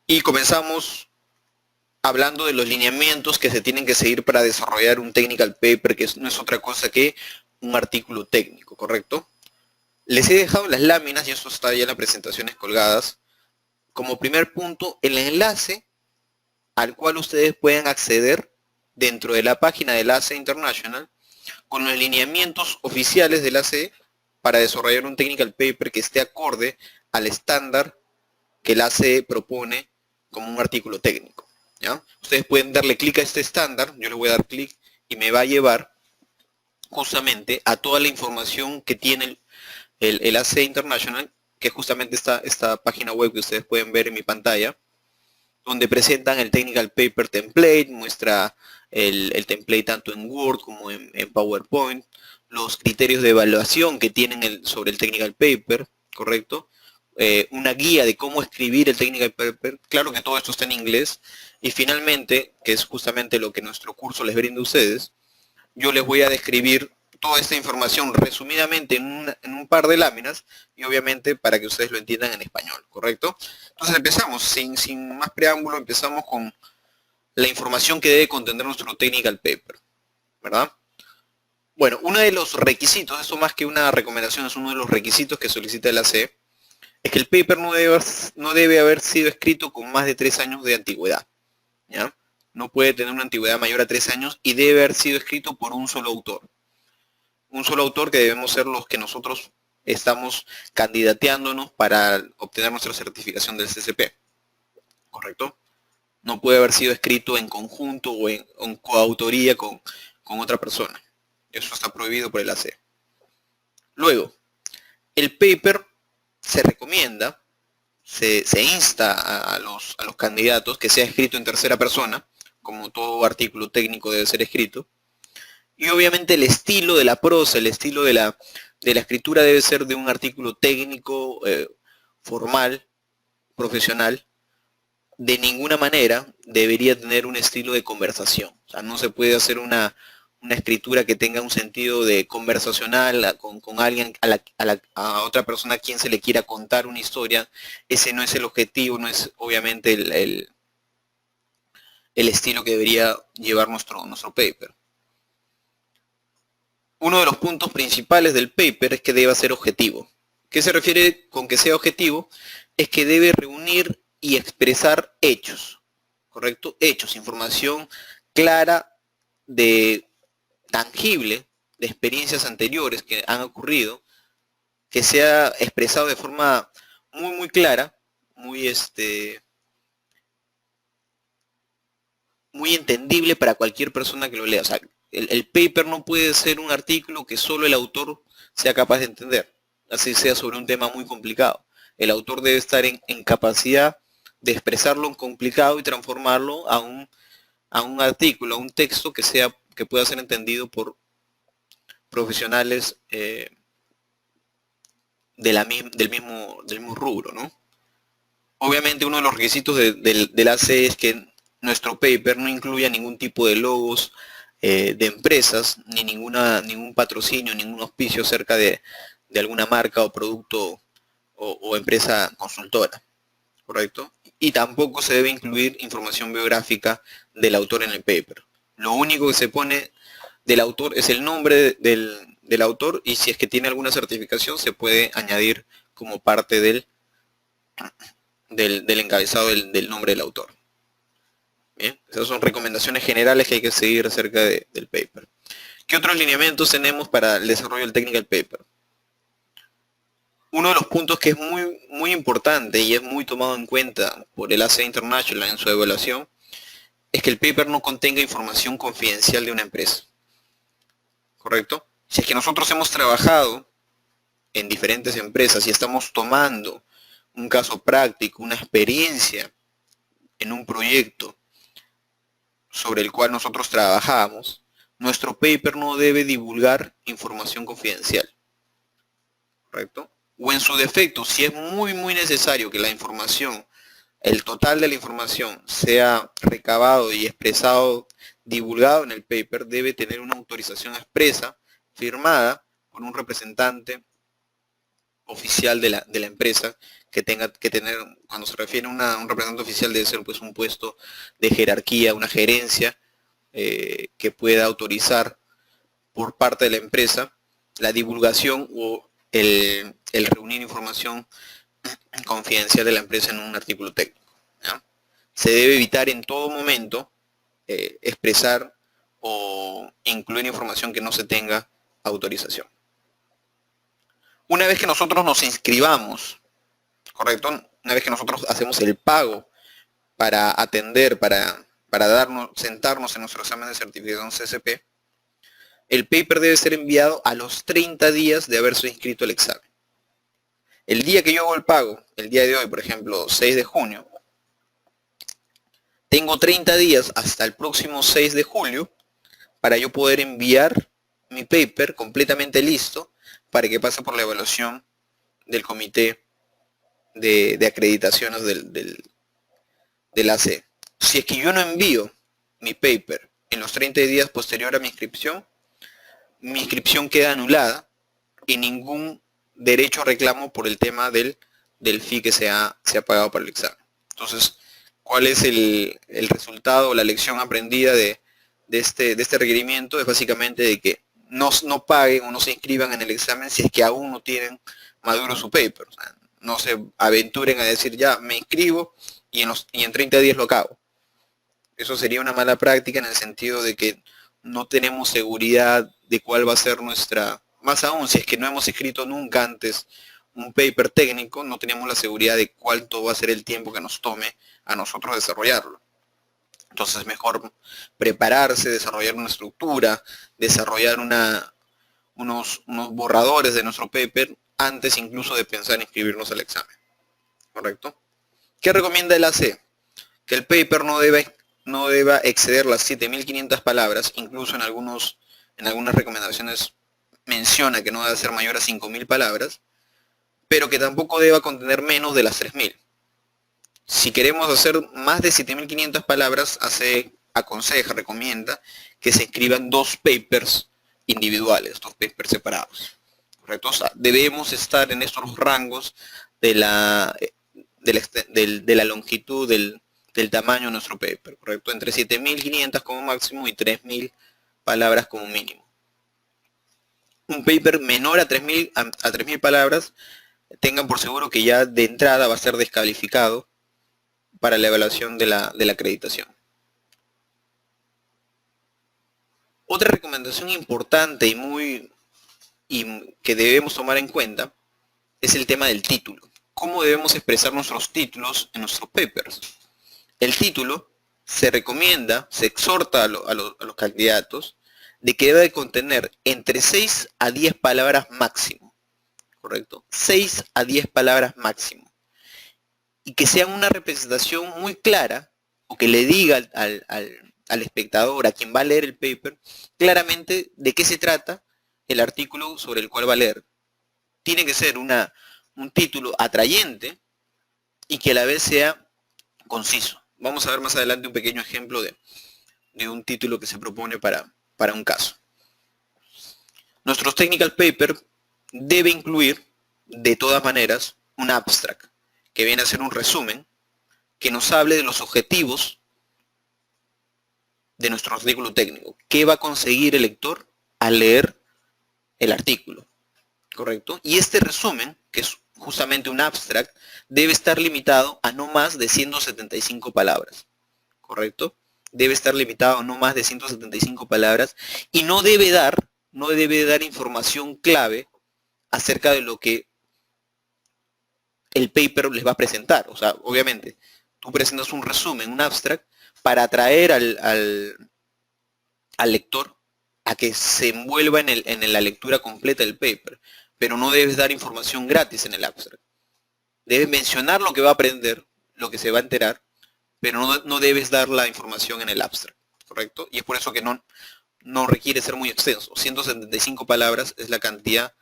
Y comenzamos hablando de los lineamientos que se tienen que seguir para desarrollar un technical paper, que no es otra cosa que un artículo técnico, ¿correcto? Les he dejado las láminas, y esto está ya en las presentaciones colgadas, como primer punto el enlace al cual ustedes pueden acceder dentro de la página del ACE International con los lineamientos oficiales del ACE para desarrollar un technical paper que esté acorde al estándar que el ACE propone como un artículo técnico, ¿ya? Ustedes pueden darle clic a este estándar, yo le voy a dar clic y me va a llevar justamente a toda la información que tiene el ACE International, que es justamente esta página web que ustedes pueden ver en mi pantalla, donde presentan el Technical Paper Template, muestra el template tanto en Word como en PowerPoint, los criterios de evaluación que tienen sobre el Technical Paper, ¿correcto? Una guía de cómo escribir el Technical Paper, claro que todo esto está en inglés, y finalmente, que es justamente lo que nuestro curso les brinda a ustedes, yo les voy a describir toda esta información resumidamente en un par de láminas y obviamente para que ustedes lo entiendan en español, ¿correcto? Entonces empezamos, sin más preámbulo, empezamos con la información que debe contener nuestro technical paper, ¿verdad? Bueno, uno de los requisitos, esto más que una recomendación, es uno de los requisitos que solicita el ACE, es que el paper no debe haber sido escrito con más de 3 años de antigüedad, ¿ya? No puede tener una antigüedad mayor a 3 años y debe haber sido escrito por un solo autor. Un solo autor que debemos ser los que nosotros estamos candidateándonos para obtener nuestra certificación del CCP, ¿correcto? No puede haber sido escrito en conjunto o en coautoría con otra persona. Eso está prohibido por el AC. Luego, el paper se recomienda, se insta a los candidatos que sea escrito en tercera persona, como todo artículo técnico debe ser escrito, y obviamente el estilo de la prosa, el estilo de la escritura debe ser de un artículo técnico, formal, profesional. De ninguna manera debería tener un estilo de conversación. O sea, no se puede hacer una escritura que tenga un sentido de conversacional con alguien, a otra persona a quien se le quiera contar una historia. Ese no es el objetivo, no es obviamente el estilo que debería llevar nuestro paper. Uno de los puntos principales del paper es que deba ser objetivo. ¿Qué se refiere con que sea objetivo? Es que debe reunir y expresar hechos, ¿correcto? Hechos, información clara, tangible, de experiencias anteriores que han ocurrido, que sea expresado de forma muy clara, muy muy entendible para cualquier persona que lo lea. O sea, el paper no puede ser un artículo que solo el autor sea capaz de entender, así sea sobre un tema muy complicado. El autor debe estar en capacidad de expresarlo en complicado y transformarlo a un artículo, a un texto que pueda ser entendido por profesionales del mismo rubro, ¿no? Obviamente uno de los requisitos del ACE es que nuestro paper no incluya ningún tipo de logos de empresas, ni ningún patrocinio, ningún auspicio acerca de alguna marca o producto o empresa consultora, ¿correcto? Y tampoco se debe incluir información biográfica del autor en el paper. Lo único que se pone del autor es el nombre del autor, y si es que tiene alguna certificación se puede añadir como parte del encabezado del nombre del autor. Bien, esas son recomendaciones generales que hay que seguir acerca del paper. ¿Qué otros lineamientos tenemos para el desarrollo del technical paper? Uno de los puntos que es muy importante y es muy tomado en cuenta por el ACE International en su evaluación es que el paper no contenga información confidencial de una empresa, ¿correcto? Si es que nosotros hemos trabajado en diferentes empresas y estamos tomando un caso práctico, una experiencia en un proyecto sobre el cual nosotros trabajamos, nuestro paper no debe divulgar información confidencial, ¿correcto? O en su defecto, si es muy necesario que la información, el total de la información sea recabado y expresado, divulgado en el paper, debe tener una autorización expresa, firmada por un representante oficial de la empresa que tenga que tener, cuando se refiere a un representante oficial, debe ser pues un puesto de jerarquía, una gerencia que pueda autorizar por parte de la empresa la divulgación o el reunir información confidencial de la empresa en un artículo técnico, ¿ya? Se debe evitar en todo momento expresar o incluir información que no se tenga autorización. Una vez que nosotros nos inscribamos, ¿correcto? Una vez que nosotros hacemos el pago para atender, para sentarnos en nuestro examen de certificación CSP, el paper debe ser enviado a los 30 días de haberse inscrito al examen. El día que yo hago el pago, el día de hoy, por ejemplo, 6 de junio, tengo 30 días hasta el próximo 6 de julio para yo poder enviar mi paper completamente listo para que pase por la evaluación del comité de acreditaciones del AC. Si es que yo no envío mi paper en los 30 días posterior a mi inscripción queda anulada y ningún derecho a reclamo por el tema del fee que se ha pagado para el examen. Entonces, ¿cuál es el resultado o la lección aprendida de este requerimiento? Es básicamente de que no paguen o no se inscriban en el examen si es que aún no tienen maduro su paper. O sea, no se aventuren a decir ya me inscribo y en 30 días lo acabo. Eso sería una mala práctica en el sentido de que no tenemos seguridad de cuál va a ser más aún si es que no hemos escrito nunca antes un paper técnico, no tenemos la seguridad de cuánto va a ser el tiempo que nos tome a nosotros desarrollarlo. Entonces es mejor prepararse, desarrollar una estructura, desarrollar unos borradores de nuestro paper antes incluso de pensar en inscribirnos al examen. ¿Correcto? ¿Qué recomienda el AC? Que el paper no deba exceder las 7.500 palabras, incluso en algunas recomendaciones menciona que no debe ser mayor a 5.000 palabras, pero que tampoco deba contener menos de las 3.000. Si queremos hacer más de 7.500 palabras, aconseja, recomienda que se escriban 2 papers individuales, 2 papers separados. ¿Correcto? O sea, debemos estar en estos rangos de la longitud del tamaño de nuestro paper, ¿correcto? Entre 7.500 como máximo y 3.000 palabras como mínimo. Un paper menor a 3.000 palabras, tengan por seguro que ya de entrada va a ser descalificado para la evaluación de la acreditación. Otra recomendación importante y que debemos tomar en cuenta es el tema del título. ¿Cómo debemos expresar nuestros títulos en nuestros papers? El título se recomienda, se exhorta a los candidatos de que debe contener entre 6 a 10 palabras máximo, ¿correcto? 6 a 10 palabras máximo. Y que sea una representación muy clara, o que le diga al espectador, a quien va a leer el paper, claramente de qué se trata el artículo sobre el cual va a leer. Tiene que ser un título atrayente y que a la vez sea conciso. Vamos a ver más adelante un pequeño ejemplo de un título que se propone para un caso. Nuestros technical paper debe incluir, de todas maneras, un abstract, que viene a ser un resumen, que nos hable de los objetivos de nuestro artículo técnico. ¿Qué va a conseguir el lector al leer el artículo? ¿Correcto? Y este resumen, que es justamente un abstract, debe estar limitado a no más de 175 palabras. ¿Correcto? Debe estar limitado a no más de 175 palabras y no debe dar información clave acerca de lo que el paper les va a presentar. O sea, obviamente, tú presentas un resumen, un abstract, para atraer al lector a que se envuelva en la lectura completa del paper, pero no debes dar información gratis en el abstract. Debes mencionar lo que va a aprender, lo que se va a enterar, pero no debes dar la información en el abstract, ¿correcto? Y es por eso que no requiere ser muy extenso. 175 palabras es la cantidad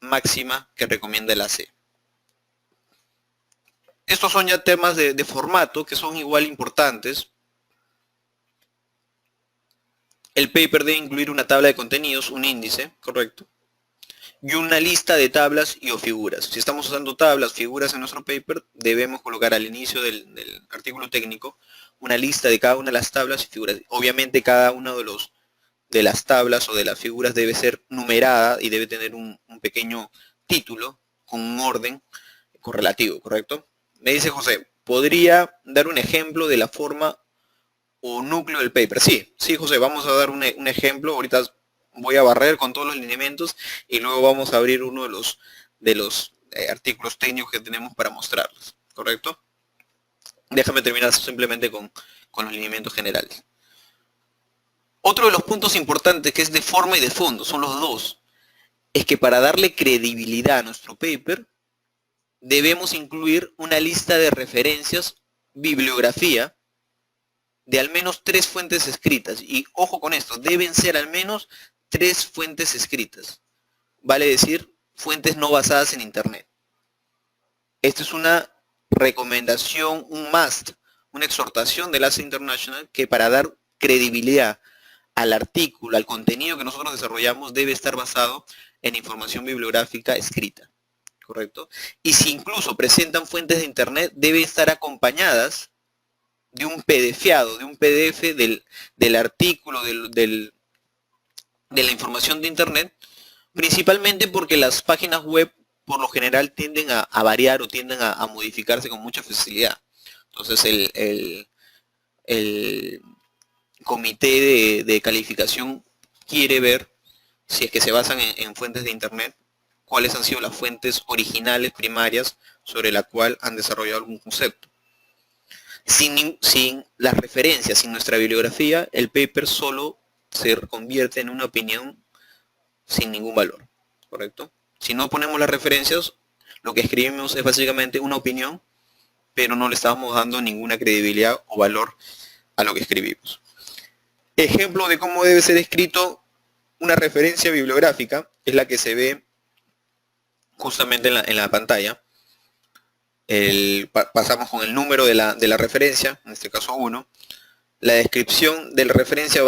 máxima que recomienda el AC. Estos son ya temas de formato que son igual importantes. El paper debe incluir una tabla de contenidos, un índice, correcto. y una lista de tablas y o figuras. Si estamos usando tablas, figuras en nuestro paper, debemos colocar al inicio del artículo técnico una lista de cada una de las tablas y figuras. Obviamente cada uno de las tablas o de las figuras debe ser numerada y debe tener un pequeño título con un orden correlativo, ¿correcto? Me dice José, ¿podría dar un ejemplo de la forma o núcleo del paper? Sí, sí, José, vamos a dar un ejemplo. Ahorita voy a barrer con todos los lineamientos y luego vamos a abrir uno de los artículos técnicos que tenemos para mostrarles, ¿correcto? Déjame terminar simplemente con los lineamientos generales. Otro de los puntos importantes, que es de forma y de fondo, son los dos, es que para darle credibilidad a nuestro paper, debemos incluir una lista de referencias, bibliografía, de al menos 3 fuentes escritas. Y ojo con esto, deben ser al menos 3 fuentes escritas. Vale decir, fuentes no basadas en Internet. Esta es una recomendación, un must, una exhortación de ASA International, que para dar credibilidad al artículo, al contenido que nosotros desarrollamos, debe estar basado en información bibliográfica escrita, ¿correcto? Y si incluso presentan fuentes de Internet, deben estar acompañadas de un PDFeado, de un PDF del artículo, de la información de Internet, principalmente porque las páginas web por lo general tienden a variar o tienden a modificarse con mucha facilidad. Entonces el comité de calificación quiere ver, si es que se basan en fuentes de Internet, cuáles han sido las fuentes originales, primarias, sobre la cual han desarrollado algún concepto. Sin las referencias, sin nuestra bibliografía, el paper solo se convierte en una opinión sin ningún valor, ¿correcto? Si no ponemos las referencias, lo que escribimos es básicamente una opinión, pero no le estamos dando ninguna credibilidad o valor a lo que escribimos. Ejemplo de cómo debe ser escrito una referencia bibliográfica es la que se ve justamente en la pantalla. Pasamos con el número de la referencia, en este caso 1. La descripción de la referencia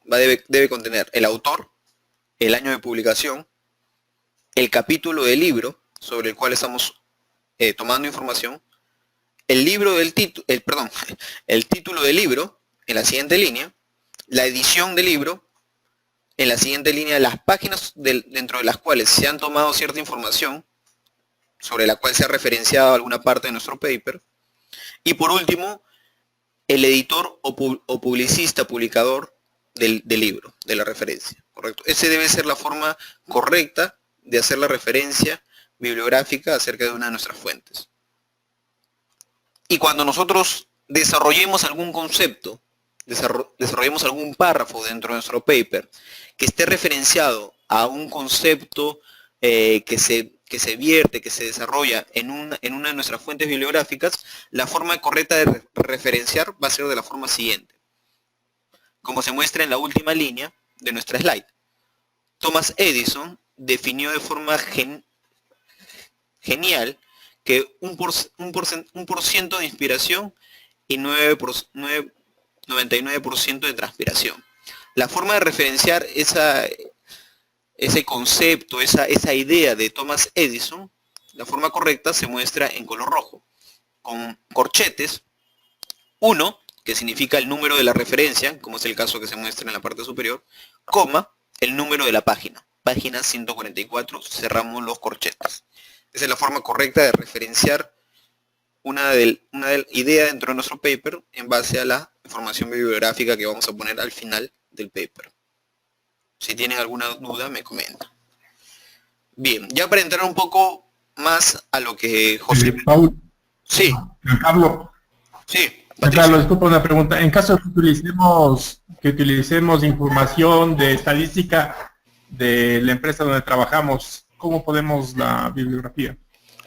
debe contener el autor, el año de publicación, el capítulo del libro sobre el cual estamos tomando información, el título del libro en la siguiente línea, la edición del libro en la siguiente línea, las páginas dentro de las cuales se han tomado cierta información sobre la cual se ha referenciado alguna parte de nuestro paper, y por último el editor o publicista, publicador del libro, de la referencia, ¿correcto? Esa debe ser la forma correcta de hacer la referencia bibliográfica acerca de una de nuestras fuentes. Y cuando nosotros desarrollemos algún concepto, desarrollemos algún párrafo dentro de nuestro paper que esté referenciado a un concepto que se vierte, que se desarrolla en una de nuestras fuentes bibliográficas, la forma correcta de referenciar va a ser de la forma siguiente, como se muestra en la última línea de nuestra slide. Thomas Edison definió de forma genial que un por ciento de inspiración y 99% de transpiración. La forma de referenciar ese concepto, esa idea de Thomas Edison, la forma correcta se muestra en color rojo, con corchetes, 1, que significa el número de la referencia, como es el caso que se muestra en la parte superior, coma, el número de la página. Página 144, cerramos los corchetes. Esa es la forma correcta de referenciar una idea dentro de nuestro paper en base a la información bibliográfica que vamos a poner al final del paper. Si tienen alguna duda, me comentan. Bien, ya para entrar un poco más a lo que José... Paul. Sí. Pablo. Sí. Carlos, disculpa una pregunta. En caso de que utilicemos información de estadística de la empresa donde trabajamos, ¿cómo podemos la bibliografía?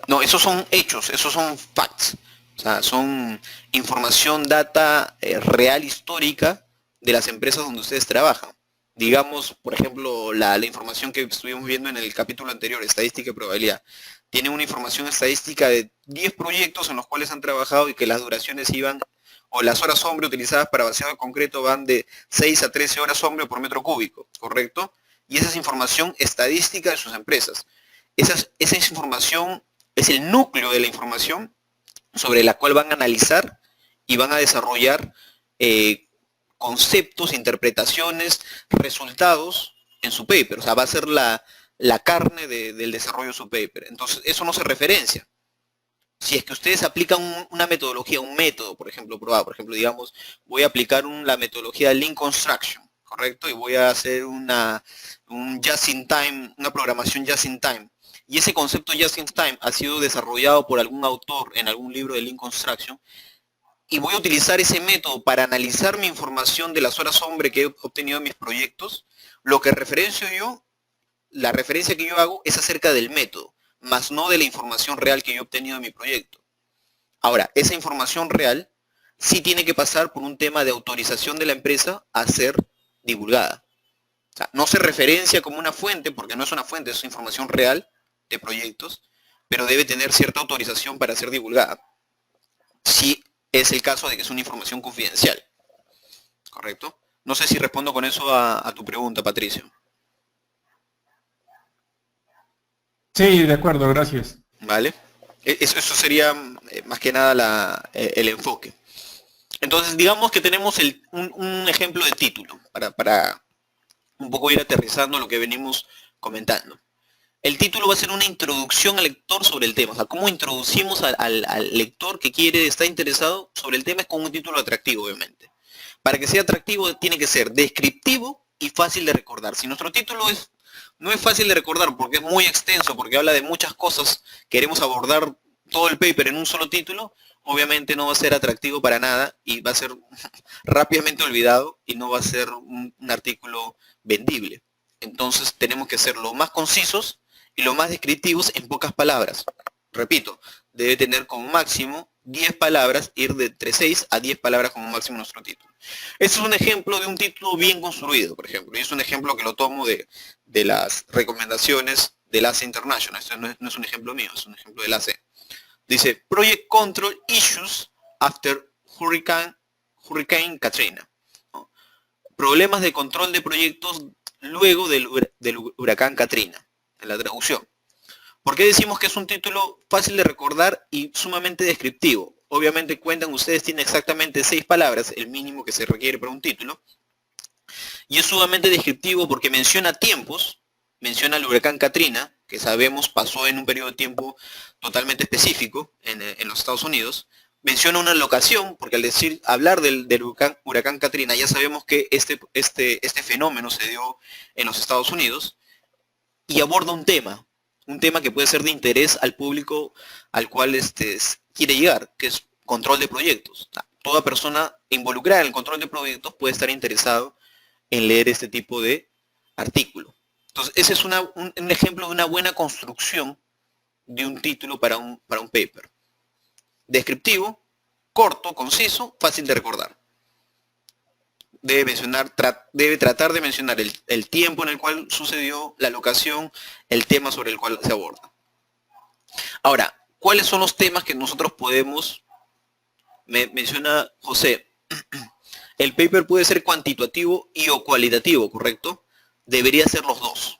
No, esos son hechos, esos son facts. O sea, son información, data real, histórica de las empresas donde ustedes trabajan. Digamos, por ejemplo, la información que estuvimos viendo en el capítulo anterior, estadística y probabilidad. Tienen una información estadística de 10 proyectos en los cuales han trabajado y que las duraciones iban, o las horas hombre utilizadas para vaciado de concreto van de 6 a 13 horas hombre por metro cúbico, ¿correcto? y esa es información estadística de sus empresas. Esa información es el núcleo de la información sobre la cual van a analizar y van a desarrollar conceptos, interpretaciones, resultados en su paper. O sea, va a ser la carne del desarrollo de su paper. Entonces, eso no se referencia. Si es que ustedes aplican una metodología, un método, por ejemplo, probado, por ejemplo, digamos, voy a aplicar la metodología de Lean Construction, ¿correcto? Y voy a hacer un just in time, una programación just in time. Y ese concepto just in time ha sido desarrollado por algún autor en algún libro de Lean Construction, y voy a utilizar ese método para analizar mi información de las horas hombre que he obtenido en mis proyectos. Lo que referencio yo, la referencia que yo hago es acerca del método, más no de la información real que yo he obtenido en mi proyecto. Ahora, esa información real sí tiene que pasar por un tema de autorización de la empresa a ser divulgada. O sea, no se referencia como una fuente, porque no es una fuente, es información real de proyectos, pero debe tener cierta autorización para ser divulgada. Si es el caso de que es una información confidencial. ¿Correcto? No sé si respondo con eso a tu pregunta, Patricio. Sí, de acuerdo, gracias. ¿Vale? Eso sería más que nada el enfoque. Entonces, digamos que tenemos un ejemplo de título para un poco ir aterrizando lo que venimos comentando. El título va a ser una introducción al lector sobre el tema. O sea, cómo introducimos al lector que está interesado sobre el tema es con un título atractivo, obviamente. Para que sea atractivo tiene que ser descriptivo y fácil de recordar. Si nuestro título no es fácil de recordar porque es muy extenso, porque habla de muchas cosas, queremos abordar todo el paper en un solo título, obviamente no va a ser atractivo para nada y va a ser rápidamente olvidado y no va a ser un artículo vendible. Entonces tenemos que ser lo más concisos y lo más descriptivos en pocas palabras. Repito, debe tener como máximo 10 palabras, ir de entre 6 a 10 palabras como máximo nuestro título. Este es un ejemplo de un título bien construido, por ejemplo, y es un ejemplo que lo tomo de las recomendaciones del ACE International. Esto no es un ejemplo mío, es un ejemplo del ACE. Dice, Project Control Issues After Hurricane Katrina. ¿No? Problemas de control de proyectos luego del huracán Katrina, en la traducción. ¿Por qué decimos que es un título fácil de recordar y sumamente descriptivo? Obviamente cuentan ustedes, tiene exactamente 6 palabras, el mínimo que se requiere para un título. Y es sumamente descriptivo porque menciona tiempos, menciona el huracán Katrina, que sabemos pasó en un periodo de tiempo totalmente específico en los Estados Unidos. Menciona una locación, porque al hablar del huracán Katrina ya sabemos que este fenómeno se dio en los Estados Unidos. Y aborda un tema que puede ser de interés al público al cual quiere llegar, que es control de proyectos. Toda persona involucrada en el control de proyectos puede estar interesado en leer este tipo de artículo. Entonces, ese es un ejemplo de una buena construcción de un título para un paper. Descriptivo, corto, conciso, fácil de recordar. Debe tratar de mencionar el tiempo en el cual sucedió, la locación, el tema sobre el cual se aborda. Ahora, ¿cuáles son los temas que nosotros podemos? Menciona José, el paper puede ser cuantitativo y o cualitativo, ¿correcto? Debería ser los dos,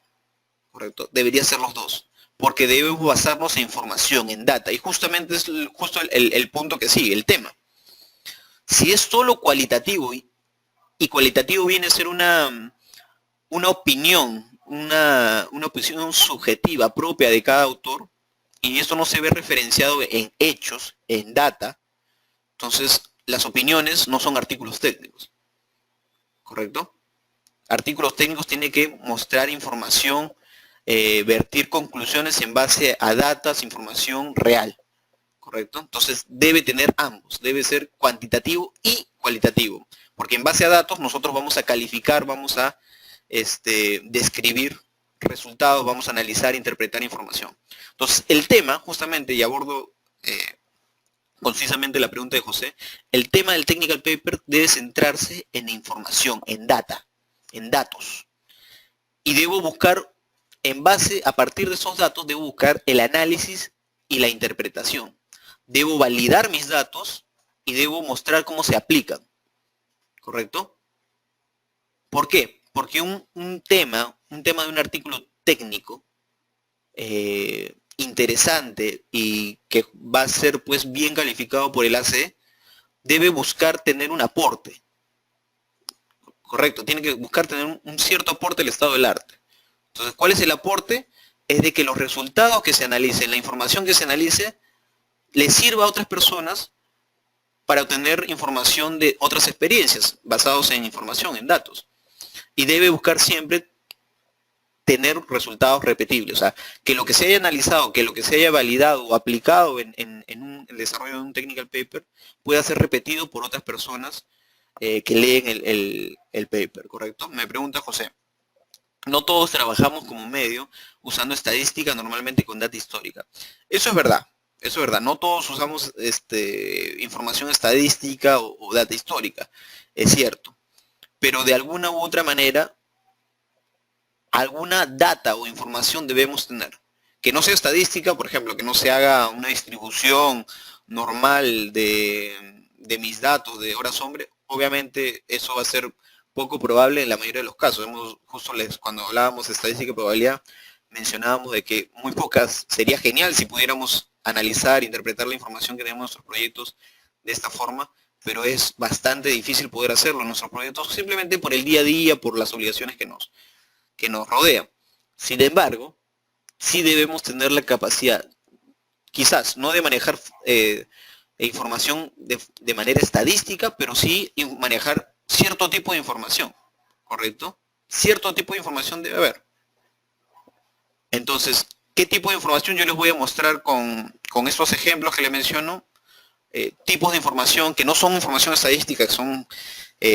¿correcto? Debería ser los dos, porque debemos basarnos en información, en data, y justamente es justo el punto que sigue, el tema. Si es solo cualitativo y cualitativo viene a ser una opinión, una opinión subjetiva propia de cada autor, y esto no se ve referenciado en hechos, en data, entonces las opiniones no son artículos técnicos, ¿correcto? Artículos técnicos tienen que mostrar información, vertir conclusiones en base a datos, información real, ¿correcto? Entonces debe tener ambos, debe ser cuantitativo y cualitativo, porque en base a datos nosotros vamos a calificar, vamos a describir resultados, vamos a analizar, interpretar información. Entonces el tema, justamente, y abordo concisamente la pregunta de José, el tema del technical paper debe centrarse en información, en data, en datos. Y debo buscar, a partir de esos datos, debo buscar el análisis y la interpretación. Debo validar mis datos y debo mostrar cómo se aplican. ¿Correcto? ¿Por qué? Porque un tema, un tema de un artículo técnico interesante y que va a ser pues bien calificado por el AC, debe buscar tener un aporte. Correcto, tiene que buscar tener un cierto aporte del estado del arte. Entonces, ¿cuál es el aporte? Es de que los resultados que se analicen, la información que se analice, le sirva a otras personas para obtener información de otras experiencias, basados en información, en datos. Y debe buscar siempre tener resultados repetibles. O sea, que lo que se haya analizado, que lo que se haya validado o aplicado en el desarrollo de un technical paper pueda ser repetido por otras personas que leen el paper, ¿correcto? Me pregunta José. No todos trabajamos como medio usando estadística, normalmente con data histórica. Eso es verdad. Eso es verdad, no todos usamos información estadística o data histórica, es cierto. Pero de alguna u otra manera, alguna data o información debemos tener. Que no sea estadística, por ejemplo, que no se haga una distribución normal de mis datos de horas hombre, obviamente eso va a ser poco probable en la mayoría de los casos. Cuando hablábamos de estadística y probabilidad, mencionábamos de que muy pocas, sería genial si pudiéramos analizar, interpretar la información que tenemos en nuestros proyectos de esta forma, pero es bastante difícil poder hacerlo en nuestros proyectos simplemente por el día a día, por las obligaciones que nos rodean. Sin embargo, sí debemos tener la capacidad, quizás no de manejar información de manera estadística, pero sí manejar cierto tipo de información, ¿correcto? Cierto tipo de información debe haber. Entonces, ¿qué tipo de información yo les voy a mostrar con estos ejemplos que les menciono? Tipos de información que no son información estadística, que son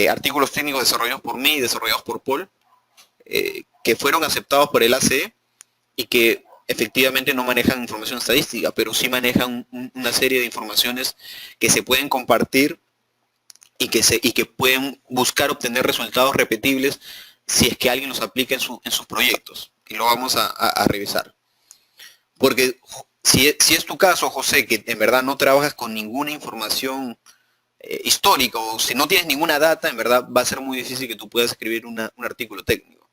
artículos técnicos desarrollados por mí, desarrollados por Paul, que fueron aceptados por el ACE y que efectivamente no manejan información estadística, pero sí manejan una serie de informaciones que se pueden compartir y que pueden buscar obtener resultados repetibles si es que alguien los aplica en sus proyectos. Y lo vamos a revisar. Porque si es tu caso, José, que en verdad no trabajas con ninguna información histórica, o si no tienes ninguna data, en verdad va a ser muy difícil que tú puedas escribir un artículo técnico.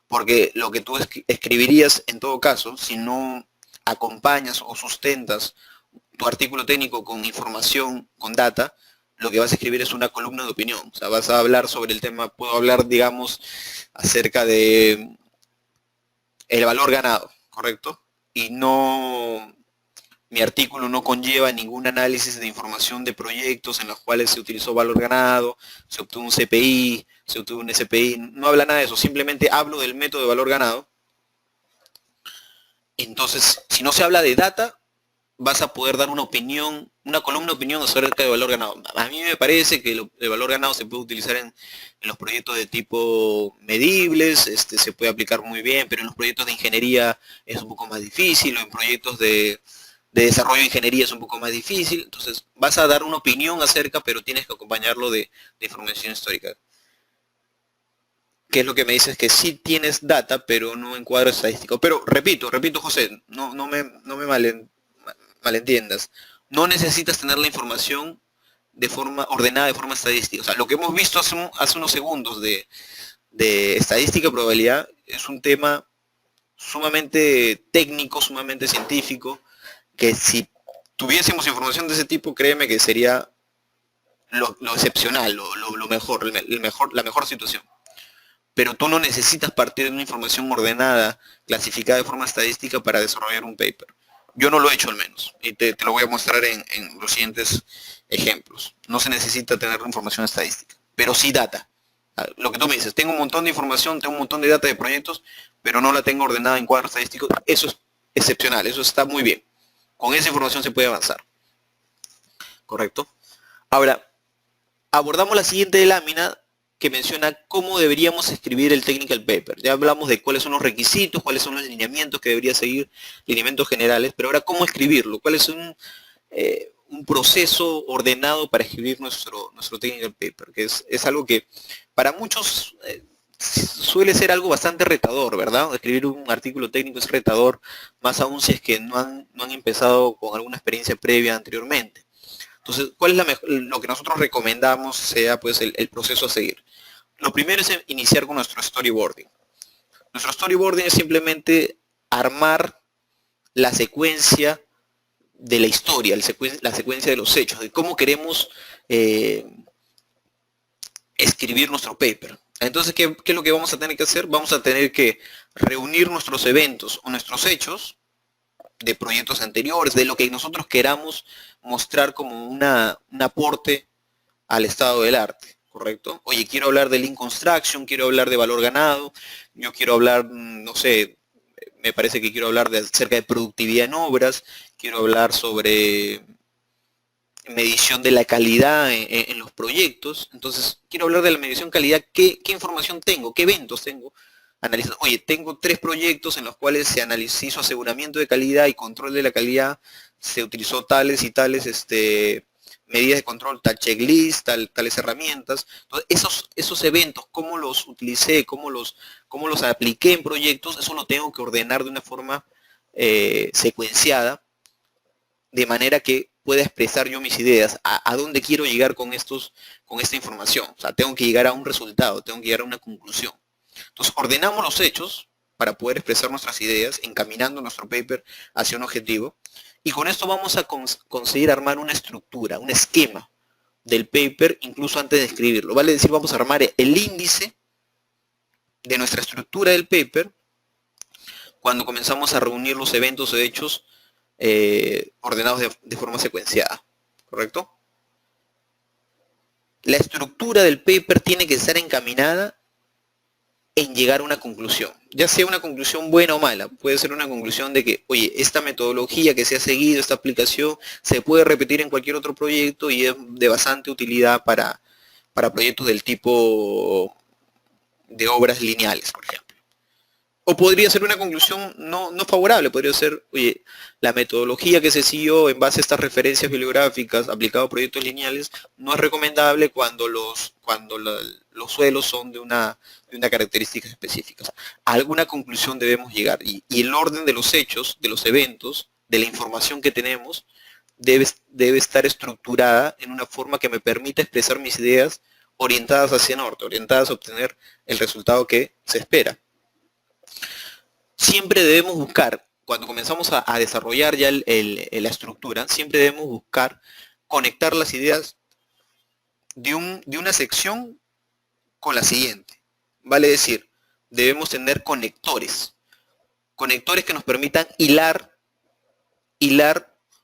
Porque lo que tú escribirías en todo caso, si no acompañas o sustentas tu artículo técnico con información, con data, lo que vas a escribir es una columna de opinión. O sea, vas a hablar sobre el tema, puedo hablar, digamos, acerca de el valor ganado, ¿correcto? Y mi artículo no conlleva ningún análisis de información de proyectos en los cuales se utilizó valor ganado, se obtuvo un CPI, se obtuvo un SPI, no habla nada de eso, simplemente hablo del método de valor ganado. Entonces, si no se habla de data, vas a poder dar una opinión, una columna de opinión acerca de valor ganado. A mí me parece que el valor ganado se puede utilizar en los proyectos de tipo medibles, se puede aplicar muy bien, pero en los proyectos de ingeniería es un poco más difícil, o en proyectos de desarrollo de ingeniería es un poco más difícil. Entonces vas a dar una opinión acerca, pero tienes que acompañarlo de información histórica. ¿Qué es lo que me dices? Que sí tienes data, pero no en cuadro estadístico. Pero repito, José, no me malentiendas. No necesitas tener la información de forma ordenada, de forma estadística. O sea, lo que hemos visto hace unos segundos de estadística y probabilidad es un tema sumamente técnico, sumamente científico, que si tuviésemos información de ese tipo, créeme que sería lo excepcional, lo mejor, la mejor situación. Pero tú no necesitas partir de una información ordenada, clasificada de forma estadística para desarrollar un paper. Yo no lo he hecho al menos, y te lo voy a mostrar en los siguientes ejemplos. No se necesita tener información estadística, pero sí data. Lo que tú me dices, tengo un montón de información, tengo un montón de data de proyectos, pero no la tengo ordenada en cuadros estadísticos. Eso es excepcional, eso está muy bien. Con esa información se puede avanzar. ¿Correcto? Ahora, abordamos la siguiente lámina que menciona cómo deberíamos escribir el technical paper. Ya hablamos de cuáles son los requisitos, cuáles son los lineamientos que debería seguir, lineamientos generales, pero ahora cómo escribirlo, cuál es un proceso ordenado para escribir nuestro technical paper, que es algo que para muchos suele ser algo bastante retador, ¿verdad? Escribir un artículo técnico es retador, más aún si es que no han empezado con alguna experiencia previa anteriormente. Entonces, ¿cuál es lo que nosotros recomendamos sea pues el proceso a seguir? Lo primero es iniciar con nuestro storyboarding. Nuestro storyboarding es simplemente armar la secuencia de la historia, la secuencia de los hechos, de cómo queremos escribir nuestro paper. Entonces, ¿qué es lo que vamos a tener que hacer? Vamos a tener que reunir nuestros eventos o nuestros hechos de proyectos anteriores, de lo que nosotros queramos mostrar como un aporte al estado del arte, ¿correcto? Oye, quiero hablar de Lean Construction, quiero hablar de valor ganado, yo quiero hablar, no sé, me parece que quiero hablar acerca de productividad en obras, quiero hablar sobre medición de la calidad en los proyectos. Entonces, quiero hablar de la medición de calidad. ¿Qué información tengo? ¿Qué eventos tengo? Analizando. Oye, tengo 3 proyectos en los cuales se hizo aseguramiento de calidad y control de la calidad. Se utilizó tales y tales medidas de control, tal checklist, tales herramientas. Entonces, esos eventos, cómo los utilicé, cómo los apliqué en proyectos, eso lo tengo que ordenar de una forma secuenciada, de manera que pueda expresar yo mis ideas, a dónde quiero llegar con esta información. O sea, tengo que llegar a un resultado, tengo que llegar a una conclusión. Entonces, ordenamos los hechos para poder expresar nuestras ideas, encaminando nuestro paper hacia un objetivo, y con esto vamos a conseguir armar una estructura, un esquema del paper, incluso antes de escribirlo. Vale decir, vamos a armar el índice de nuestra estructura del paper cuando comenzamos a reunir los eventos o hechos ordenados de forma secuenciada, ¿correcto? La estructura del paper tiene que estar encaminada en llegar a una conclusión, ya sea una conclusión buena o mala. Puede ser una conclusión de que, oye, esta metodología que se ha seguido, esta aplicación, se puede repetir en cualquier otro proyecto y es de bastante utilidad para proyectos del tipo de obras lineales, por ejemplo. O podría ser una conclusión no favorable, podría ser, oye, la metodología que se siguió en base a estas referencias bibliográficas aplicado a proyectos lineales no es recomendable cuando los suelos son de una característica específica. A alguna conclusión debemos llegar y el orden de los hechos, de los eventos, de la información que tenemos, debe estar estructurada en una forma que me permita expresar mis ideas orientadas hacia el norte, orientadas a obtener el resultado que se espera. Siempre debemos buscar, cuando comenzamos a desarrollar ya la estructura, siempre debemos buscar conectar las ideas de una sección con la siguiente. Vale decir, debemos tener conectores que nos permitan hilar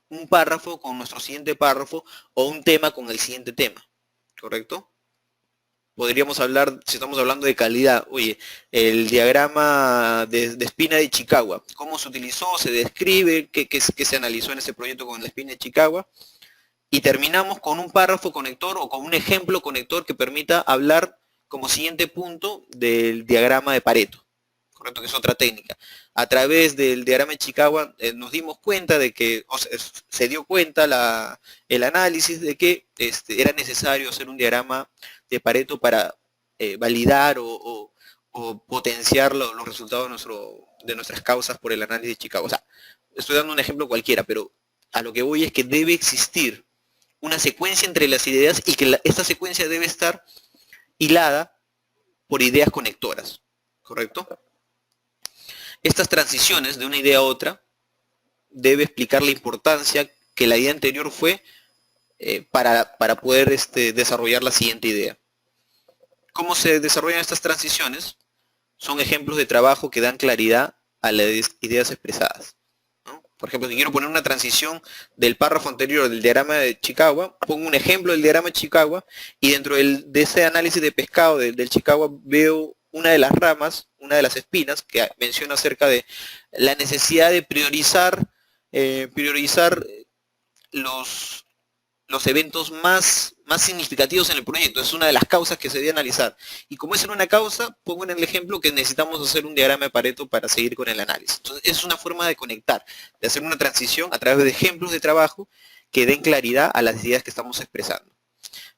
un párrafo con nuestro siguiente párrafo o un tema con el siguiente tema, ¿correcto? Podríamos hablar, si estamos hablando de calidad, oye, el diagrama de espina de Chicagua, cómo se utilizó, se describe, qué se analizó en ese proyecto con la espina de Chicagua, y terminamos con un párrafo conector o con un ejemplo conector que permita hablar como siguiente punto del diagrama de Pareto, correcto, que es otra técnica. A través del diagrama de Chicagua nos dimos cuenta de que, se dio cuenta el análisis de que era necesario hacer un diagrama de Pareto para validar o potenciar los resultados de nuestras causas por el análisis de Chicago. O sea, estoy dando un ejemplo cualquiera, pero a lo que voy es que debe existir una secuencia entre las ideas y que esta secuencia debe estar hilada por ideas conectoras, ¿correcto? Estas transiciones de una idea a otra debe explicar la importancia que la idea anterior fue para poder desarrollar la siguiente idea. ¿Cómo se desarrollan estas transiciones? Son ejemplos de trabajo que dan claridad a las ideas expresadas, ¿no? Por ejemplo, si quiero poner una transición del párrafo anterior del diagrama de Chicagua, pongo un ejemplo del diagrama de Chicagua y dentro de ese análisis de pescado del Chicagua veo una de las ramas, una de las espinas que menciona acerca de la necesidad de priorizar los eventos más significativos en el proyecto. Es una de las causas que se debe analizar. Y como es en una causa, pongo en el ejemplo que necesitamos hacer un diagrama de Pareto para seguir con el análisis. Entonces, es una forma de conectar, de hacer una transición a través de ejemplos de trabajo que den claridad a las ideas que estamos expresando.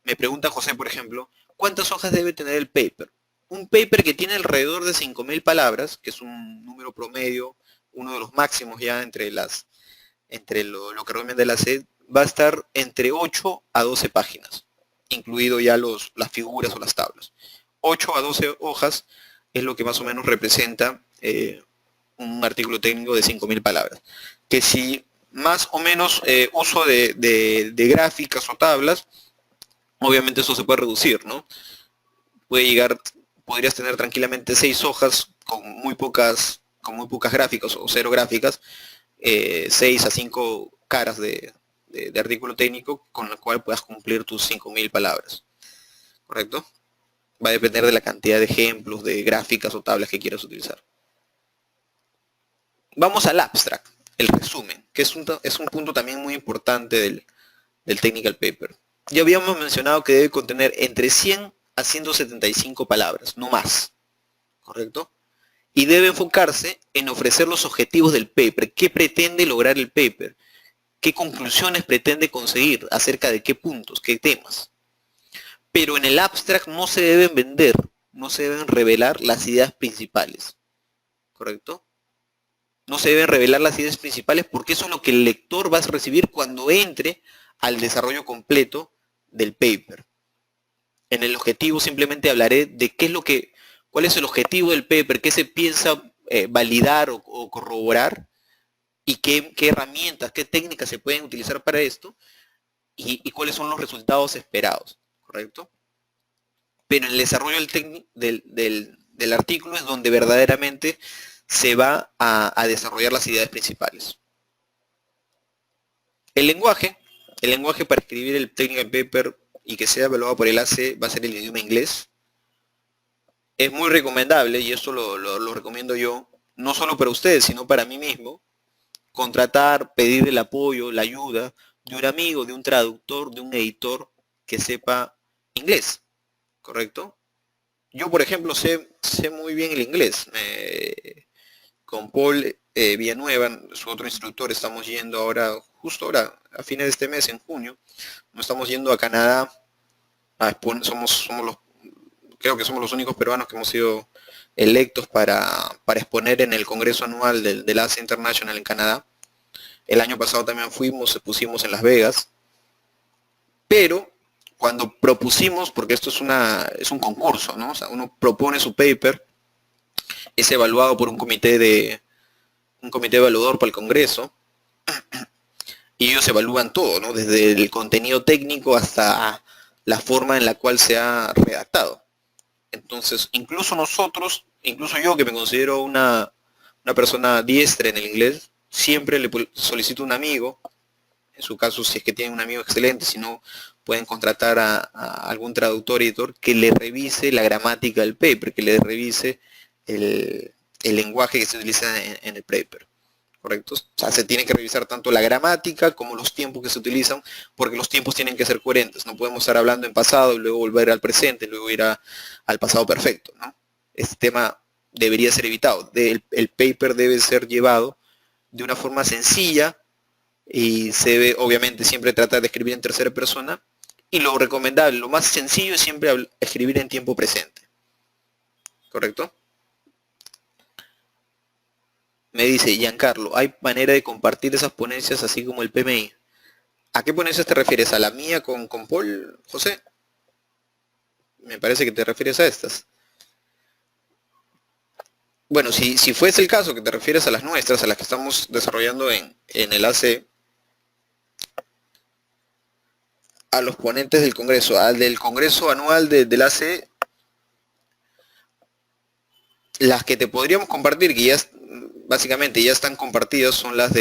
Me pregunta José, por ejemplo, ¿cuántas hojas debe tener el paper? Un paper que tiene alrededor de 5.000 palabras, que es un número promedio, uno de los máximos ya entre lo que recomienda la SED, va a estar entre 8 a 12 páginas, incluido ya las figuras o las tablas. 8 a 12 hojas es lo que más o menos representa un artículo técnico de 5.000 palabras. Que si más o menos uso de gráficas o tablas, obviamente eso se puede reducir, ¿no? Puede llegar, podrías tener tranquilamente 6 hojas con muy pocas gráficas o 0 gráficas, 6 a 5 caras de artículo técnico con la cual puedas cumplir tus 5.000 palabras, ¿correcto? Va a depender de la cantidad de ejemplos, de gráficas o tablas que quieras utilizar. Vamos al abstract, el resumen, que es un punto también muy importante del technical paper. Ya habíamos mencionado que debe contener entre 100 a 175 palabras, no más, ¿correcto? Y debe enfocarse en ofrecer los objetivos del paper, qué pretende lograr el paper, qué conclusiones pretende conseguir, acerca de qué puntos, qué temas. Pero en el abstract no se deben vender, no se deben revelar las ideas principales, ¿correcto? No se deben revelar las ideas principales porque eso es lo que el lector va a recibir cuando entre al desarrollo completo del paper. En el objetivo simplemente hablaré de cuál es el objetivo del paper, qué se piensa validar o corroborar y qué herramientas, qué técnicas se pueden utilizar para esto y cuáles son los resultados esperados, ¿correcto? Pero en el desarrollo del artículo es donde verdaderamente se va a desarrollar las ideas principales. El lenguaje para escribir el technical paper y que sea evaluado por el AC va a ser el idioma inglés. Es muy recomendable, y esto lo recomiendo yo, no solo para ustedes, sino para mí mismo, contratar, pedir el apoyo, la ayuda de un amigo, de un traductor, de un editor que sepa inglés, ¿correcto? Yo, por ejemplo, sé muy bien el inglés. Con Paul Villanueva, su otro instructor, estamos yendo ahora, justo ahora, a fines de este mes, en junio, nos estamos yendo a Canadá. Creo que somos los únicos peruanos que hemos sido electos para exponer en el Congreso Anual del ACE International en Canadá. El año pasado también fuimos, pusimos en Las Vegas. Pero cuando propusimos, porque esto es un concurso, ¿no? O sea, uno propone su paper, es evaluado por un comité evaluador para el Congreso, y ellos evalúan todo, ¿no? Desde el contenido técnico hasta la forma en la cual se ha redactado. Entonces, incluso yo que me considero una persona diestra en el inglés, siempre le solicito a un amigo, en su caso si es que tienen un amigo excelente, si no pueden contratar a algún traductor, editor, que le revise la gramática del paper, que le revise el lenguaje que se utiliza en el paper, ¿correcto? O sea, se tiene que revisar tanto la gramática como los tiempos que se utilizan, porque los tiempos tienen que ser coherentes. No podemos estar hablando en pasado y luego volver al presente, luego ir al pasado perfecto, ¿no? Este tema debería ser evitado. El paper debe ser llevado de una forma sencilla y se debe, obviamente, siempre tratar de escribir en tercera persona, y lo recomendable, lo más sencillo es siempre escribir en tiempo presente, ¿correcto? Me dice Giancarlo, ¿hay manera de compartir esas ponencias así como el PMI? ¿A qué ponencias te refieres? ¿A la mía con Paul, José? Me parece que te refieres a estas. Bueno, si fuese el caso que te refieres a las nuestras, a las que estamos desarrollando en el AC, a los ponentes del Congreso, al del Congreso Anual del AC, las que te podríamos compartir, que ya básicamente ya están compartidas, son las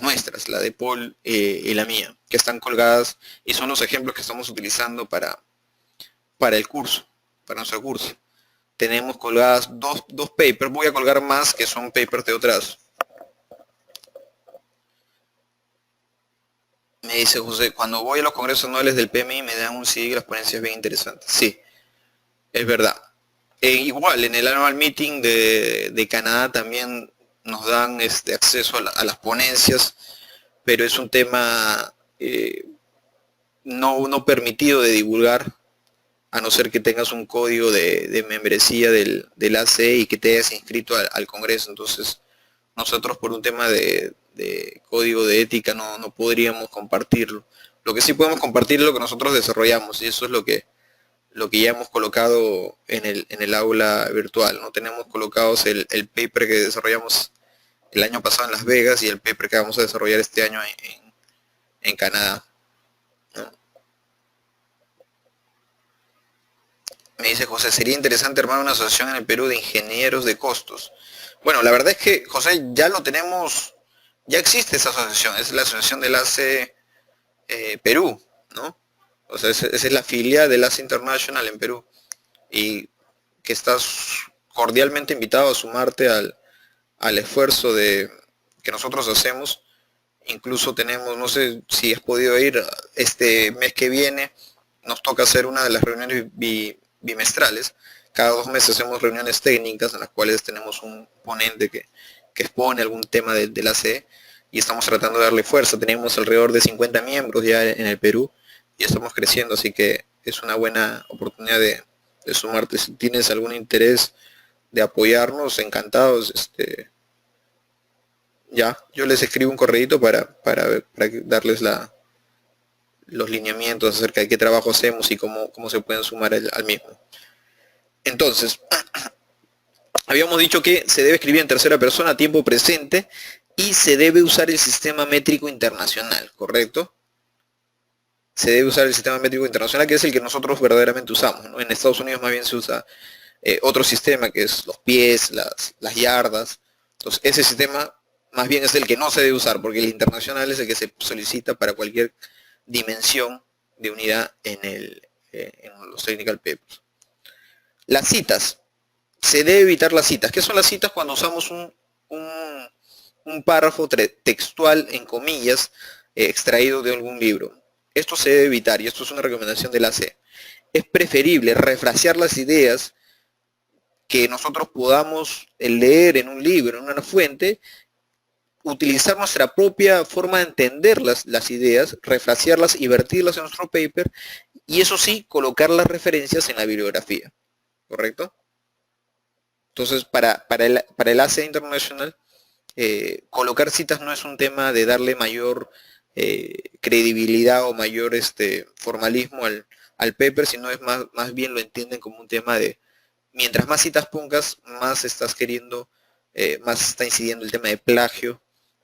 nuestras, la de Paul y la mía, que están colgadas y son los ejemplos que estamos utilizando para el curso, para nuestro curso. Tenemos colgadas dos papers, voy a colgar más que son papers de otras. Me dice José, cuando voy a los congresos anuales del PMI me dan un CD y las ponencias bien interesantes. Sí, es verdad. Igual, en el Annual Meeting de Canadá también nos dan acceso a las ponencias, pero es un tema no permitido de divulgar, a no ser que tengas un código de membresía del AC y que te hayas inscrito al Congreso. Entonces, nosotros por un tema de código de ética no podríamos compartirlo. Lo que sí podemos compartir es lo que nosotros desarrollamos, y eso es lo que lo que ya hemos colocado en el aula virtual, ¿no? Tenemos colocados el paper que desarrollamos el año pasado en Las Vegas y el paper que vamos a desarrollar este año en Canadá, ¿no? Me dice José, sería interesante armar una asociación en el Perú de ingenieros de costos. Bueno, la verdad es que, José, ya lo tenemos, ya existe esa asociación, es la asociación del ACE Perú, ¿no? O sea, esa es la filial del ACE International en Perú. Y que estás cordialmente invitado a sumarte al esfuerzo que nosotros hacemos. Incluso tenemos, no sé si has podido ir, este mes que viene nos toca hacer una de las reuniones bimestrales. Cada 2 meses hacemos reuniones técnicas en las cuales tenemos un ponente que expone algún tema de la CE y estamos tratando de darle fuerza. Tenemos alrededor de 50 miembros ya en el Perú y estamos creciendo, así que es una buena oportunidad de sumarte. Si tienes algún interés de apoyarnos, encantados. Ya, yo les escribo un correíto para darles los lineamientos acerca de qué trabajo hacemos y cómo se pueden sumar al mismo. Entonces, habíamos dicho que se debe escribir en tercera persona, tiempo presente, y se debe usar el sistema métrico internacional, ¿correcto? Se debe usar el sistema métrico internacional, que es el que nosotros verdaderamente usamos, ¿no? En Estados Unidos más bien se usa otro sistema, que es los pies, las yardas. Entonces, ese sistema más bien es el que no se debe usar, porque el internacional es el que se solicita para cualquier dimensión de unidad en los technical papers. Las citas. Se debe evitar las citas. ¿Qué son las citas? Cuando usamos un párrafo textual en comillas extraído de algún libro. Esto se debe evitar y esto es una recomendación de la C. Es preferible refrasear las ideas que nosotros podamos leer en un libro, en una fuente, utilizar nuestra propia forma de entender las ideas, refrasearlas y vertirlas en nuestro paper, y eso sí, colocar las referencias en la bibliografía, ¿correcto? Entonces, para el ACE International, colocar citas no es un tema de darle mayor credibilidad o mayor formalismo al paper, sino es más bien lo entienden como un tema de, mientras más citas pongas, más estás queriendo, más está incidiendo el tema de plagio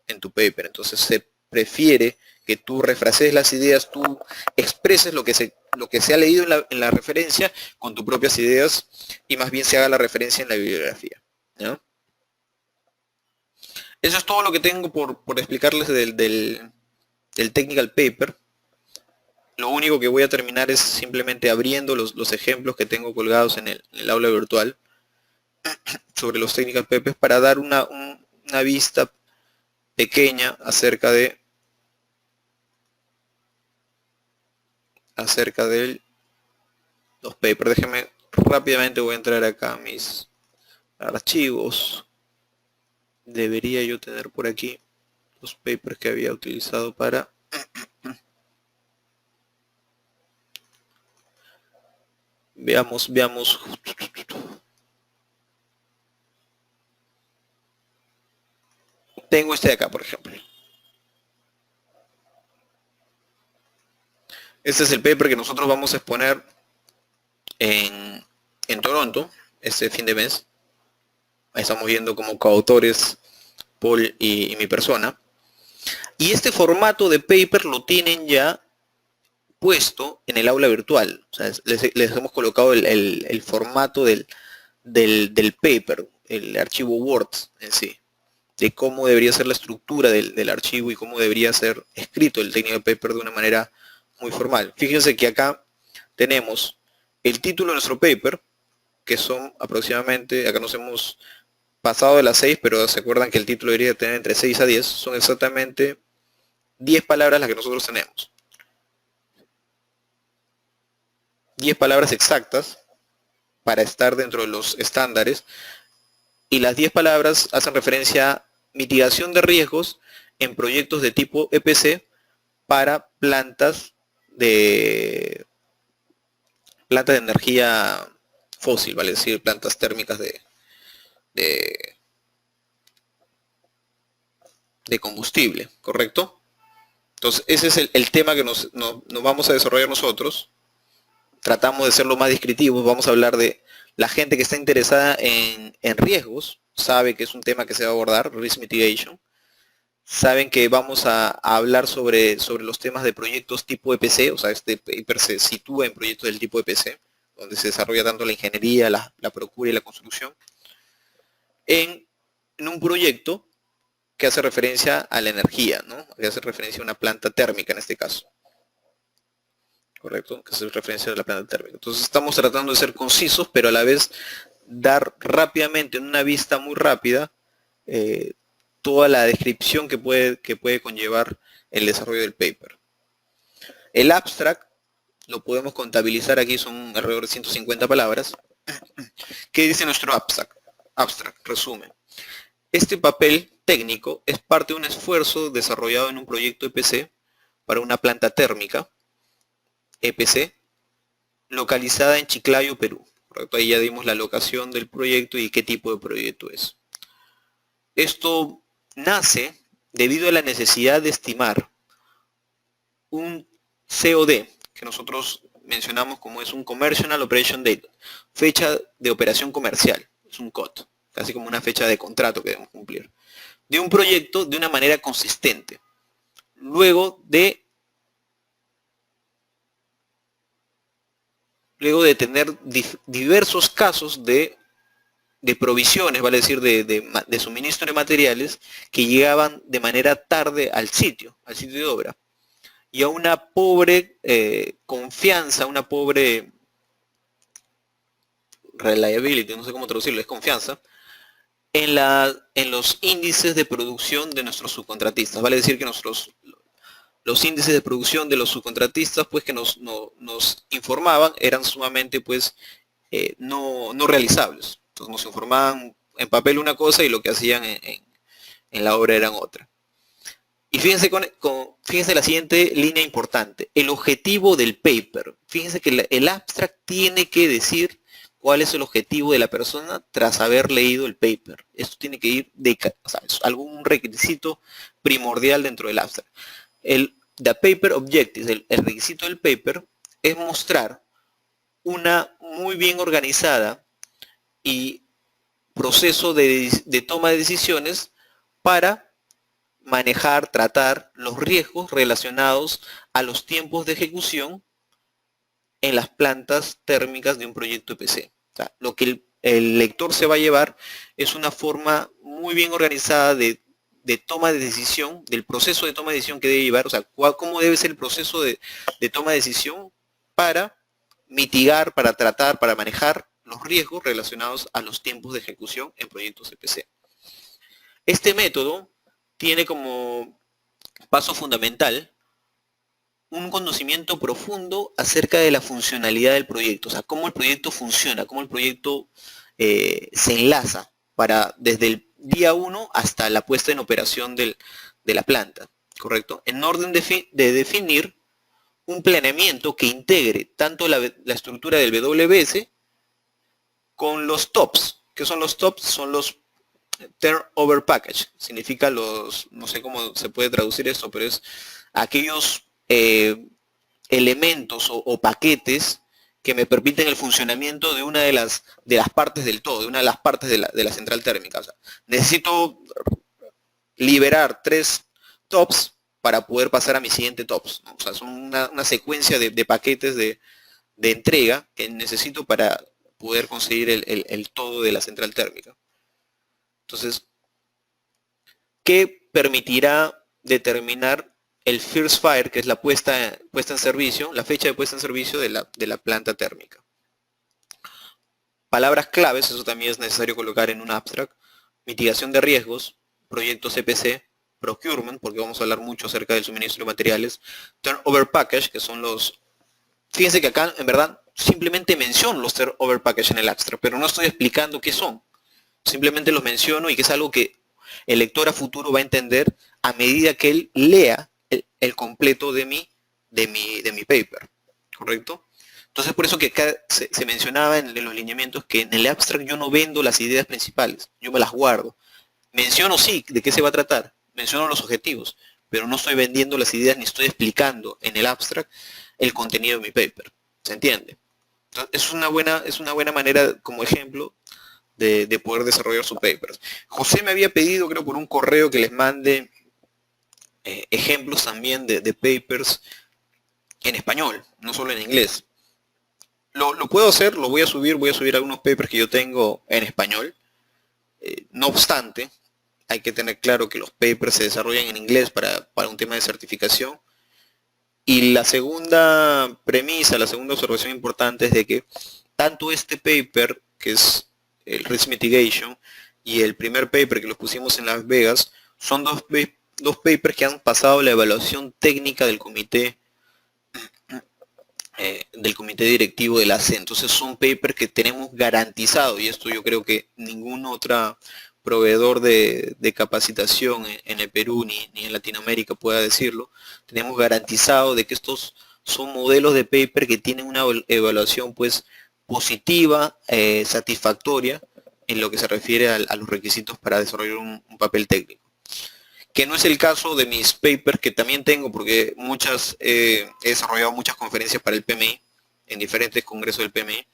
en tu paper. Entonces se prefiere que tú refrasees las ideas, tú expreses lo que se ha leído en la referencia con tus propias ideas y más bien se haga la referencia en la bibliografía, ¿no? Eso es todo lo que tengo por explicarles del technical paper. Lo único que voy a terminar es simplemente abriendo los ejemplos que tengo colgados en el aula virtual sobre los technical papers para dar una vista pequeña acerca de los papers. Déjenme rápidamente, voy a entrar acá a mis archivos. Debería yo tener por aquí los papers que había utilizado para veamos. Tengo este de acá, por ejemplo. Este es el paper que nosotros vamos a exponer en Toronto este fin de mes. Ahí estamos viendo como coautores Paul y mi persona. Y este formato de paper lo tienen ya puesto en el aula virtual. O sea, les hemos colocado el formato del paper, el archivo Word en sí, de cómo debería ser la estructura del archivo y cómo debería ser escrito el technical paper de una manera muy formal. Fíjense que acá tenemos el título de nuestro paper, que son aproximadamente, acá nos hemos pasado de las 6, pero se acuerdan que el título debería tener entre 6 a 10, son exactamente 10 palabras las que nosotros tenemos. 10 palabras exactas para estar dentro de los estándares, y las 10 palabras hacen referencia a mitigación de riesgos en proyectos de tipo EPC para plantas de energía fósil, vale decir, plantas térmicas de combustible, ¿correcto? Entonces ese es el tema que nos vamos a desarrollar nosotros. tratamos de ser lo más descriptivos. Vamos a hablar de la gente que está interesada en riesgos, sabe que es un tema que se va a abordar, Risk Mitigation. Saben que vamos a hablar sobre los temas de proyectos tipo EPC, o sea, este paper se sitúa en proyectos del tipo EPC, donde se desarrolla tanto la ingeniería, la procura y la construcción, en un proyecto que hace referencia a la energía, ¿no? Que hace referencia a una planta térmica en este caso. Correcto, que hace referencia a la planta térmica. Entonces estamos tratando de ser concisos, pero a la vez dar rápidamente, en una vista muy rápida, toda la descripción que puede conllevar el desarrollo del paper. El abstract lo podemos contabilizar aquí, son alrededor de 150 palabras. ¿Qué dice nuestro abstract? Abstract, resumen. Este papel técnico es parte de un esfuerzo desarrollado en un proyecto EPC para una planta térmica, EPC, localizada en Chiclayo, Perú. ¿Correcto? Ahí ya dimos la locación del proyecto y qué tipo de proyecto es. Esto nace debido a la necesidad de estimar un COD, que nosotros mencionamos como es un Commercial Operation Date, fecha de operación comercial, es un COT, casi como una fecha de contrato que debemos cumplir, de un proyecto de una manera consistente, luego de tener diversos casos de provisiones, vale decir, de suministro de materiales que llegaban de manera tarde al sitio de obra, y a una pobre confianza, una pobre reliability, no sé cómo traducirlo, es confianza, en los índices de producción de nuestros subcontratistas. Vale decir que los índices de producción de los subcontratistas, pues, que nos informaban eran sumamente, pues, no realizables. Entonces nos informaban en papel una cosa y lo que hacían en la obra eran otra. Y fíjense, fíjense la siguiente línea importante, el objetivo del paper. Fíjense que el abstract tiene que decir cuál es el objetivo de la persona tras haber leído el paper. Esto tiene que ir o sea, es algún requisito primordial dentro del abstract. The paper objective, el requisito del paper, es mostrar una muy bien organizada y proceso de toma de decisiones para manejar, tratar los riesgos relacionados a los tiempos de ejecución en las plantas térmicas de un proyecto EPC. O sea, lo que el lector se va a llevar es una forma muy bien organizada de toma de decisión, del proceso de toma de decisión que debe llevar, o sea, cómo debe ser el proceso de toma de decisión para mitigar, para tratar, para manejar los riesgos relacionados a los tiempos de ejecución en proyectos EPC. Este método tiene como paso fundamental un conocimiento profundo acerca de la funcionalidad del proyecto, o sea, cómo el proyecto funciona, cómo el proyecto se enlaza desde el día 1 hasta la puesta en operación de la planta, ¿correcto? En orden de definir un planeamiento que integre tanto la estructura del WBS con los TOPS. ¿Qué son los TOPS? Son los Turnover Package. Significa no sé cómo se puede traducir esto, pero es aquellos elementos o paquetes que me permiten el funcionamiento de una de las partes del todo, de una de las partes de la central térmica. O sea, necesito liberar 3 TOPS para poder pasar a mi siguiente TOPS, ¿no? O sea, son una secuencia de paquetes de entrega que necesito para poder conseguir el todo de la central térmica. Entonces, ¿qué permitirá determinar el first fire, que es la puesta en servicio, la fecha de puesta en servicio de la planta térmica? Palabras claves, eso también es necesario colocar en un abstract: mitigación de riesgos, proyectos EPC, procurement, porque vamos a hablar mucho acerca del suministro de materiales, turnover package, que son los... Fíjense que acá, en verdad, simplemente menciono los turnover package en el abstract, pero no estoy explicando qué son. Simplemente los menciono y que es algo que el lector a futuro va a entender a medida que él lea el completo de mi paper, ¿correcto? Entonces, por eso que acá se mencionaba en los lineamientos que en el abstract yo no vendo las ideas principales, yo me las guardo. Menciono, sí, de qué se va a tratar, menciono los objetivos, pero no estoy vendiendo las ideas ni estoy explicando en el abstract el contenido de mi paper. ¿Se entiende? Es una buena manera como ejemplo de poder desarrollar sus papers. José me había pedido, creo, por un correo que les mande ejemplos también de papers en español, no solo en inglés. Lo puedo hacer, voy a subir algunos papers que yo tengo en español. No obstante, hay que tener claro que los papers se desarrollan en inglés para un tema de certificación. Y la segunda premisa, la segunda observación importante es de que tanto este paper, que es el Risk Mitigation, y el primer paper que los pusimos en Las Vegas, son dos papers que han pasado la evaluación técnica del comité directivo de la C. Entonces son papers que tenemos garantizado, y esto yo creo que ningún otro proveedor de capacitación en el Perú ni en Latinoamérica pueda decirlo. Tenemos garantizado de que estos son modelos de paper que tienen una evaluación pues positiva, satisfactoria en lo que se refiere a los requisitos para desarrollar un papel técnico, que no es el caso de mis papers, que también tengo, porque he desarrollado muchas conferencias para el PMI, en diferentes congresos del PMI,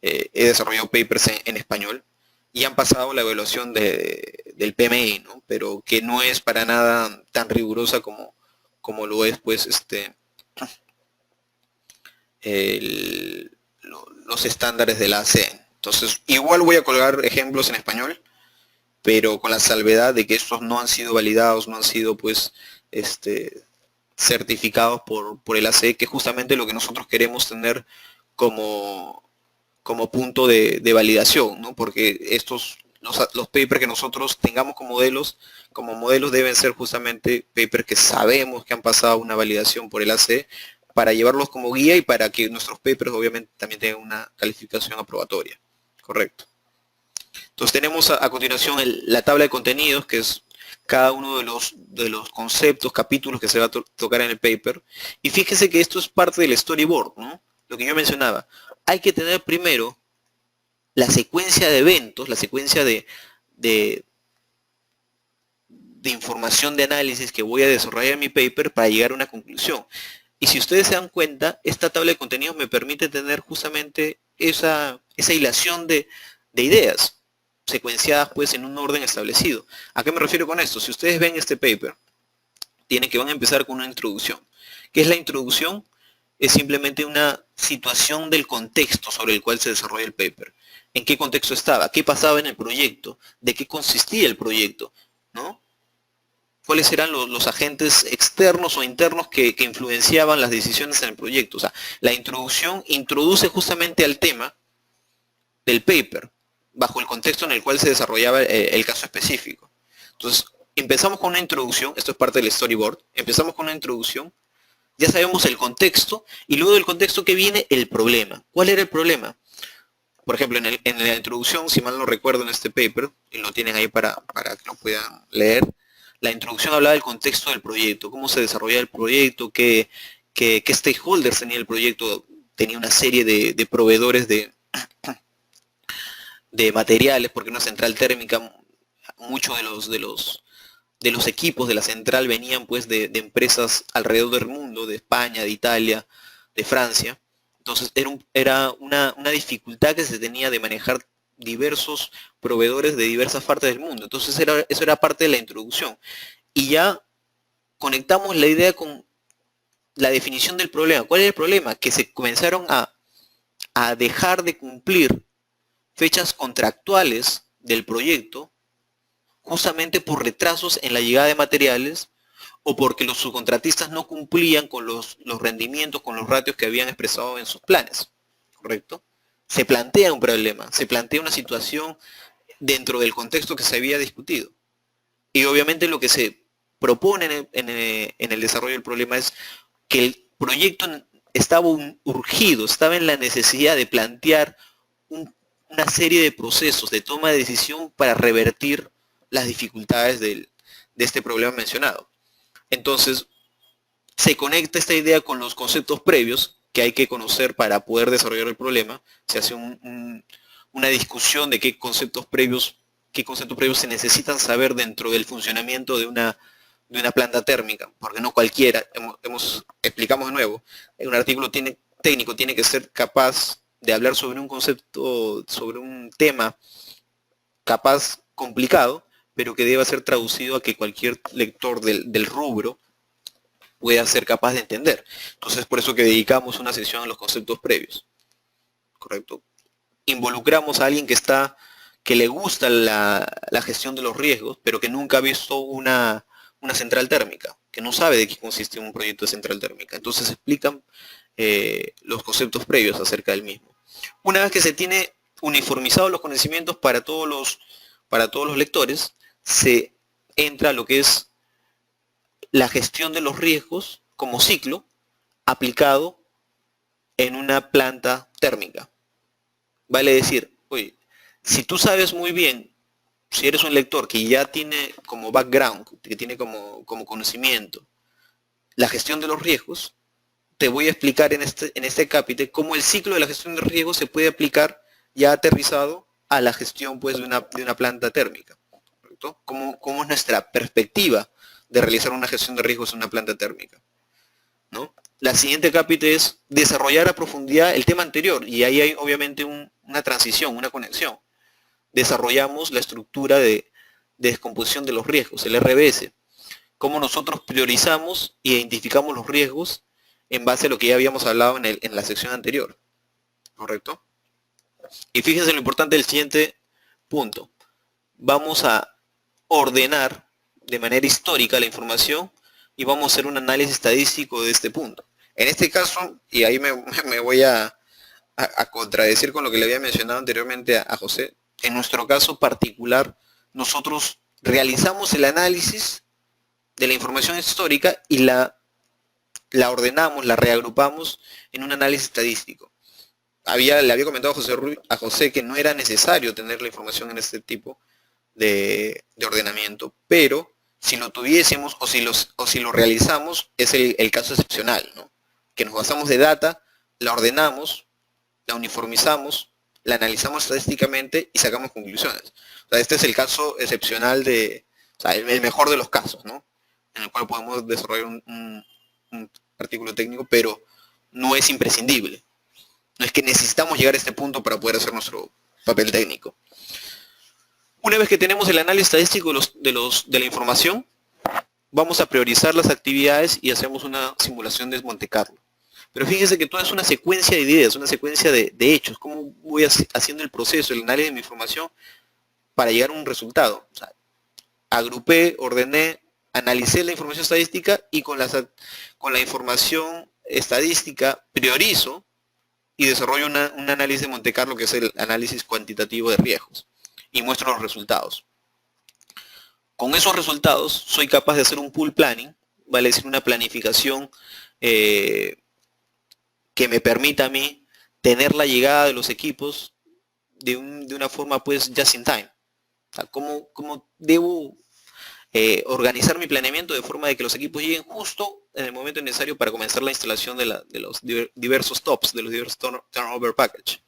he desarrollado papers en español, y han pasado la evaluación del PMI, ¿no? Pero que no es para nada tan rigurosa como lo es pues los estándares de la ACE. Entonces, igual voy a colgar ejemplos en español, pero con la salvedad de que estos no han sido validados, no han sido pues certificados por el ACE, que es justamente lo que nosotros queremos tener como punto de validación, ¿no? Porque los papers que nosotros tengamos como modelos deben ser justamente papers que sabemos que han pasado una validación por el ACE, para llevarlos como guía y para que nuestros papers obviamente también tengan una calificación aprobatoria. Correcto. Entonces tenemos a continuación la tabla de contenidos, que es cada uno de los conceptos, capítulos que se va a tocar en el paper. Y fíjese que esto es parte del storyboard, ¿no? Lo que yo mencionaba. Hay que tener primero la secuencia de eventos, la secuencia de información de análisis que voy a desarrollar en mi paper para llegar a una conclusión. Y si ustedes se dan cuenta, esta tabla de contenidos me permite tener justamente esa hilación de ideas secuenciadas pues en un orden establecido. ¿A qué me refiero con esto? Si ustedes ven este paper, van a empezar con una introducción. ¿Qué es la introducción? Es simplemente una situación del contexto sobre el cual se desarrolla el paper. ¿En qué contexto estaba? ¿Qué pasaba en el proyecto? ¿De qué consistía el proyecto? ¿No? ¿Cuáles eran los agentes externos o internos que influenciaban las decisiones en el proyecto? O sea, la introducción introduce justamente al tema del paper, bajo el contexto en el cual se desarrollaba el caso específico. Entonces, empezamos con una introducción, esto es parte del storyboard, empezamos con una introducción, ya sabemos el contexto, y luego del contexto que viene el problema. ¿Cuál era el problema? Por ejemplo, en la introducción, si mal no recuerdo en este paper, y lo tienen ahí para que lo puedan leer, la introducción hablaba del contexto del proyecto, cómo se desarrollaba el proyecto, qué stakeholders tenía el proyecto, tenía una serie de proveedores de materiales, porque una central térmica, muchos de los equipos de la central venían pues de empresas alrededor del mundo, de España, de Italia, de Francia. Entonces era una dificultad que se tenía de manejar diversos proveedores de diversas partes del mundo. Entonces eso era parte de la introducción. Y ya conectamos la idea con la definición del problema. ¿Cuál es el problema? Que se comenzaron a dejar de cumplir fechas contractuales del proyecto, justamente por retrasos en la llegada de materiales o porque los subcontratistas no cumplían con los rendimientos, con los ratios que habían expresado en sus planes. ¿Correcto? Se plantea un problema, se plantea una situación dentro del contexto que se había discutido. Y obviamente lo que se propone en el desarrollo del problema es que el proyecto estaba urgido, estaba en la necesidad de plantear una serie de procesos de toma de decisión para revertir las dificultades de este problema mencionado. Entonces, se conecta esta idea con los conceptos previos que hay que conocer para poder desarrollar el problema. Se hace una discusión de qué conceptos previos se necesitan saber dentro del funcionamiento de una planta térmica, porque no cualquiera, explicamos de nuevo, un artículo técnico tiene que ser capaz de hablar sobre un concepto, sobre un tema capaz complicado, pero que deba ser traducido a que cualquier lector del rubro pueda ser capaz de entender. Entonces, por eso que dedicamos una sesión a los conceptos previos, ¿correcto? Involucramos a alguien que le gusta la gestión de los riesgos, pero que nunca ha visto una central térmica, que no sabe de qué consiste un proyecto de central térmica. Entonces explican los conceptos previos acerca del mismo. Una vez que se tiene uniformizados los conocimientos para todos los lectores, se entra a lo que es la gestión de los riesgos como ciclo aplicado en una planta térmica. Vale decir, oye, si tú sabes muy bien, si eres un lector que ya tiene como background, que tiene como conocimiento la gestión de los riesgos, te voy a explicar en este capítulo cómo el ciclo de la gestión de riesgos se puede aplicar ya aterrizado a la gestión pues, de una planta térmica, ¿correcto? ¿Cómo es nuestra perspectiva de realizar una gestión de riesgos en una planta térmica, ¿no? La siguiente capítulo es desarrollar a profundidad el tema anterior, y ahí hay obviamente una transición, una conexión. Desarrollamos la estructura de descomposición de los riesgos, el RBS. Cómo nosotros priorizamos e identificamos los riesgos en base a lo que ya habíamos hablado en la sección anterior, ¿correcto? Y fíjense lo importante del siguiente punto. Vamos a ordenar de manera histórica la información y vamos a hacer un análisis estadístico de este punto. En este caso, y ahí me voy a contradecir con lo que le había mencionado anteriormente a José, en nuestro caso particular, nosotros realizamos el análisis de la información histórica y la ordenamos, la reagrupamos en un análisis estadístico. Le había comentado a José que no era necesario tener la información en este tipo de ordenamiento, pero si lo tuviésemos o si lo realizamos, es el caso excepcional, ¿no? Que nos basamos de data, la ordenamos, la uniformizamos, la analizamos estadísticamente y sacamos conclusiones. O sea, este es el caso excepcional el mejor de los casos, ¿no? En el cual podemos desarrollar un artículo técnico, pero no es imprescindible. No es que necesitamos llegar a este punto para poder hacer nuestro papel técnico. Una vez que tenemos el análisis estadístico de la información, vamos a priorizar las actividades y hacemos una simulación de Monte Carlo. Pero fíjense que todo es una secuencia de ideas, una secuencia de hechos. ¿Cómo voy haciendo el proceso, el análisis de mi información para llegar a un resultado? O sea, agrupé, ordené, analicé la información estadística y con la información estadística priorizo y desarrollo un análisis de Monte Carlo, que es el análisis cuantitativo de riesgos, y muestro los resultados. Con esos resultados soy capaz de hacer un pool planning, vale decir, una planificación que me permita a mí tener la llegada de los equipos de una forma pues just in time. O sea, ¿cómo debo organizar mi planeamiento de forma de que los equipos lleguen justo en el momento necesario para comenzar la instalación de los diversos TOPS, de los diversos turnover package?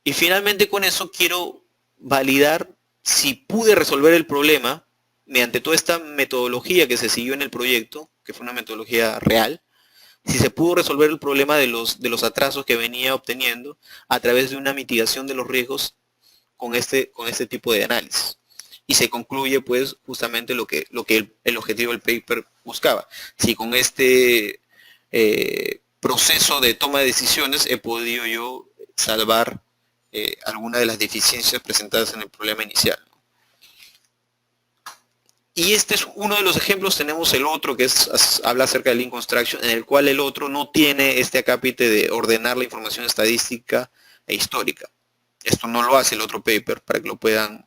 Y finalmente con eso quiero validar si pude resolver el problema mediante toda esta metodología que se siguió en el proyecto, que fue una metodología real, si se pudo resolver el problema de los atrasos que venía obteniendo a través de una mitigación de los riesgos con este tipo de análisis. Y se concluye pues justamente lo que el objetivo del paper buscaba. Si con este proceso de toma de decisiones he podido yo salvar alguna de las deficiencias presentadas en el problema inicial. Y este es uno de los ejemplos. Tenemos el otro que habla acerca del Lean Construction, en el cual el otro no tiene este acápite de ordenar la información estadística e histórica. Esto no lo hace el otro paper, para que lo puedan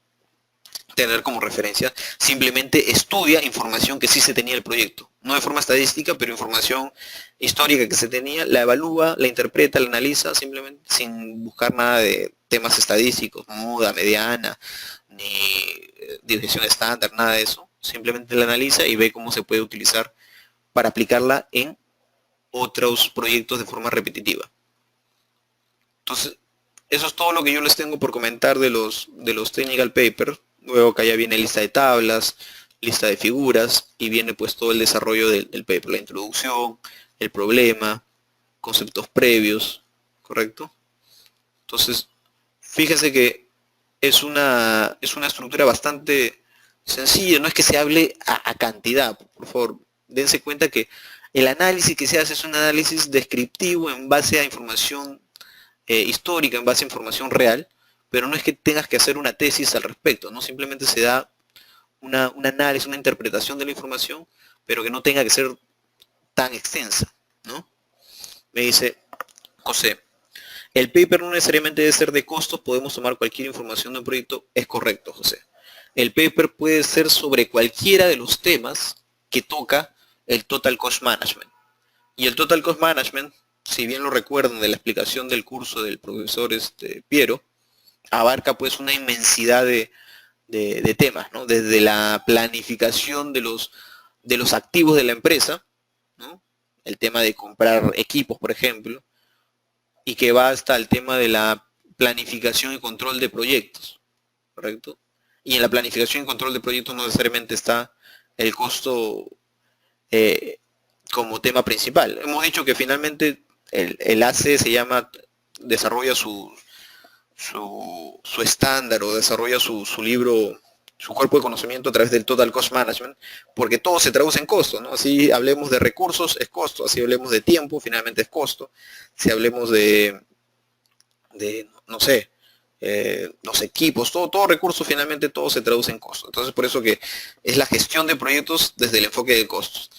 tener como referencia. Simplemente estudia información que sí se tenía el proyecto, no de forma estadística, pero información histórica que se tenía, la evalúa, la interpreta, la analiza, simplemente sin buscar nada de temas estadísticos, muda, mediana, ni dirección estándar, nada de eso. Simplemente la analiza y ve cómo se puede utilizar para aplicarla en otros proyectos de forma repetitiva. Entonces, eso es todo lo que yo les tengo por comentar de los technical papers. Luego que allá viene lista de tablas, lista de figuras, y viene pues todo el desarrollo del paper, la introducción, el problema, conceptos previos, ¿correcto? Entonces, fíjense que es una estructura bastante sencilla, no es que se hable a cantidad, por favor, dense cuenta que el análisis que se hace es un análisis descriptivo en base a información histórica, en base a información real, pero no es que tengas que hacer una tesis al respecto, no simplemente se da un análisis, una interpretación de la información, pero que no tenga que ser tan extensa, ¿no? Me dice José, el paper no necesariamente debe ser de costos, podemos tomar cualquier información de un proyecto. Es correcto, José. El paper puede ser sobre cualquiera de los temas que toca el Total Cost Management. Y el Total Cost Management, si bien lo recuerdan de la explicación del curso del profesor Piero, abarca pues una inmensidad de temas, ¿no? Desde la planificación de los activos de la empresa, ¿no? El tema de comprar equipos, por ejemplo, y que va hasta el tema de la planificación y control de proyectos, ¿correcto? Y en la planificación y control de proyectos no necesariamente está el costo como tema principal. Hemos dicho que finalmente el AC desarrolla su estándar o desarrolla su libro, su cuerpo de conocimiento a través del Total Cost Management, porque todo se traduce en costo, ¿no? Así hablemos de recursos, es costo, así hablemos de tiempo, finalmente es costo, si hablemos de no sé, los equipos, todo recurso, finalmente todo se traduce en costo. Entonces por eso que es la gestión de proyectos desde el enfoque de costos.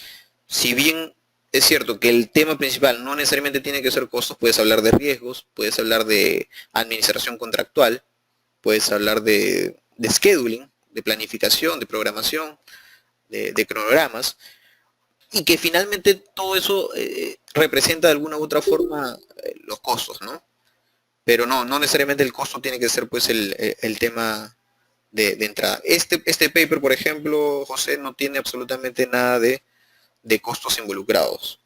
Si bien es cierto que el tema principal no necesariamente tiene que ser costos, puedes hablar de riesgos, puedes hablar de administración contractual, puedes hablar de scheduling, de planificación, de programación, de cronogramas, y que finalmente todo eso representa de alguna u otra forma los costos, ¿no? Pero no necesariamente el costo tiene que ser pues el tema de entrada. Este paper, por ejemplo, José, no tiene absolutamente nada de costos involucrados.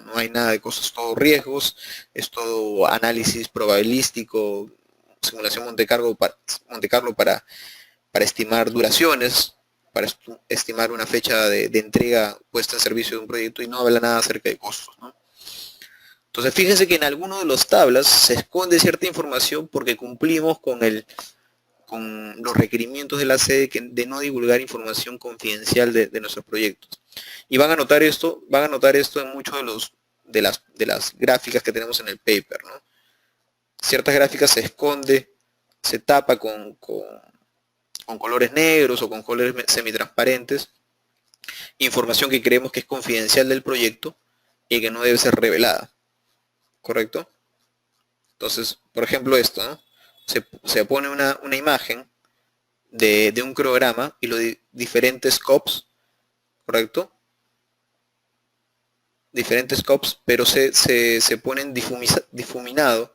No hay nada de costos, todo riesgos, es todo análisis probabilístico, simulación Monte Carlo para estimar duraciones, para estimar una fecha de entrega puesta en servicio de un proyecto, y no habla nada acerca de costos, ¿no? Entonces fíjense que en alguno de las tablas se esconde cierta información porque cumplimos con los requerimientos de la sede de no divulgar información confidencial de nuestros proyectos. Y van a notar esto en muchos de las gráficas que tenemos en el paper, ¿no? Ciertas gráficas se esconde, se tapa con colores negros o con colores semitransparentes, información que creemos que es confidencial del proyecto y que no debe ser revelada, ¿correcto? Entonces, por ejemplo esto, ¿no? Se pone una imagen de un cronograma y los diferentes scopes, ¿correcto? Diferentes scopes, pero se ponen difuminado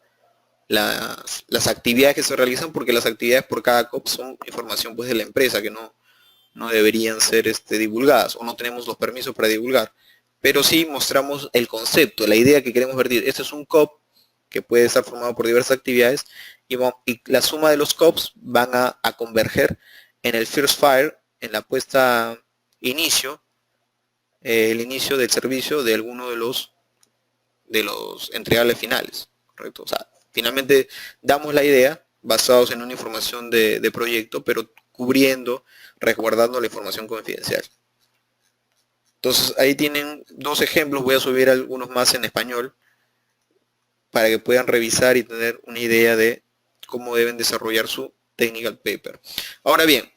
las actividades que se realizan, porque las actividades por cada COP son información pues de la empresa que no deberían ser divulgadas, o no tenemos los permisos para divulgar, pero sí mostramos el concepto, la idea que queremos vertir. Este es un COP que puede estar formado por diversas actividades, y la suma de los COPs van a converger en el first fire, en la puesta inicio, el inicio del servicio de alguno de los entregables finales, ¿correcto? O sea, finalmente damos la idea basados en una información de proyecto, pero cubriendo, resguardando la información confidencial. Entonces ahí tienen dos ejemplos, voy a subir algunos más en español para que puedan revisar y tener una idea de cómo deben desarrollar su technical paper. Ahora bien,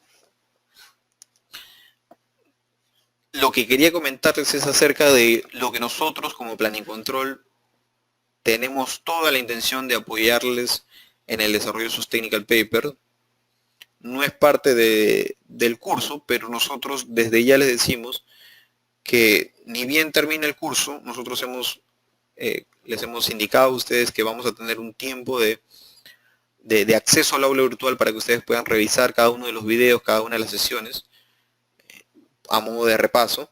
lo que quería comentarles es acerca de lo que nosotros como Planning Control tenemos toda la intención de apoyarles en el desarrollo de sus technical papers. No es parte del curso, pero nosotros desde ya les decimos que ni bien termine el curso, nosotros les hemos indicado a ustedes que vamos a tener un tiempo de acceso al aula virtual para que ustedes puedan revisar cada uno de los videos, cada una de las sesiones, a modo de repaso.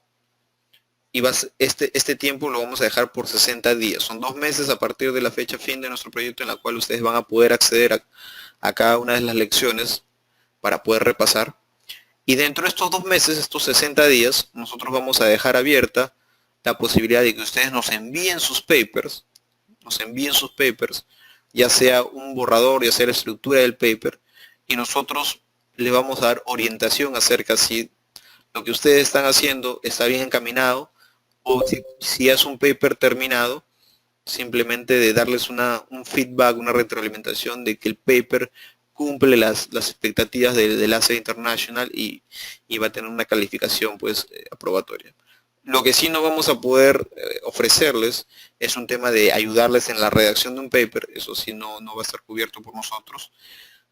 Y este tiempo lo vamos a dejar por 60 días. Son 2 meses a partir de la fecha fin de nuestro proyecto, en la cual ustedes van a poder acceder a cada una de las lecciones para poder repasar. Y dentro de estos 2 meses, estos 60 días, nosotros vamos a dejar abierta la posibilidad de que ustedes nos envíen sus papers, ya sea un borrador, ya sea la estructura del paper, y nosotros le vamos a dar orientación acerca si lo que ustedes están haciendo está bien encaminado, o si es un paper terminado, simplemente de darles un feedback, una retroalimentación de que el paper cumple las expectativas del ACE International y va a tener una calificación pues aprobatoria. Lo que sí no vamos a poder ofrecerles es un tema de ayudarles en la redacción de un paper, eso sí no va a estar cubierto por nosotros,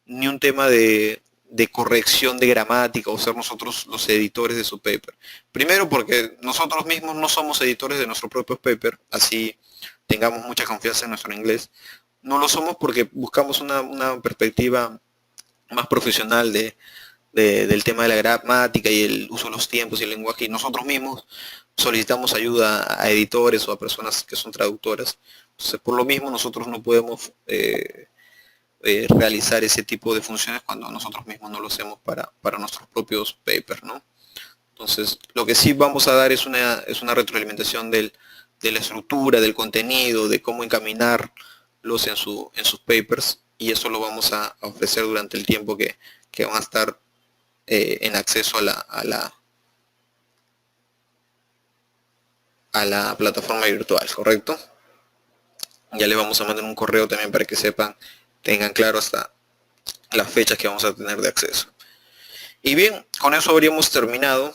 ni un tema de corrección de gramática o ser nosotros los editores de su paper. Primero porque nosotros mismos no somos editores de nuestro propio paper, así tengamos mucha confianza en nuestro inglés. No lo somos porque buscamos una perspectiva más profesional del tema de la gramática y el uso de los tiempos y el lenguaje, y nosotros mismos solicitamos ayuda a editores o a personas que son traductoras. Entonces, por lo mismo, nosotros no podemos realizar ese tipo de funciones cuando nosotros mismos no lo hacemos para nuestros propios papers, ¿no? Entonces, lo que sí vamos a dar es una retroalimentación de la estructura, del contenido, de cómo encaminarlos en sus papers, y eso lo vamos a ofrecer durante el tiempo que van a estar en acceso a la plataforma virtual, ¿correcto? Ya les vamos a mandar un correo también para que sepan, tengan claro hasta las fechas que vamos a tener de acceso. Y bien, con eso habríamos terminado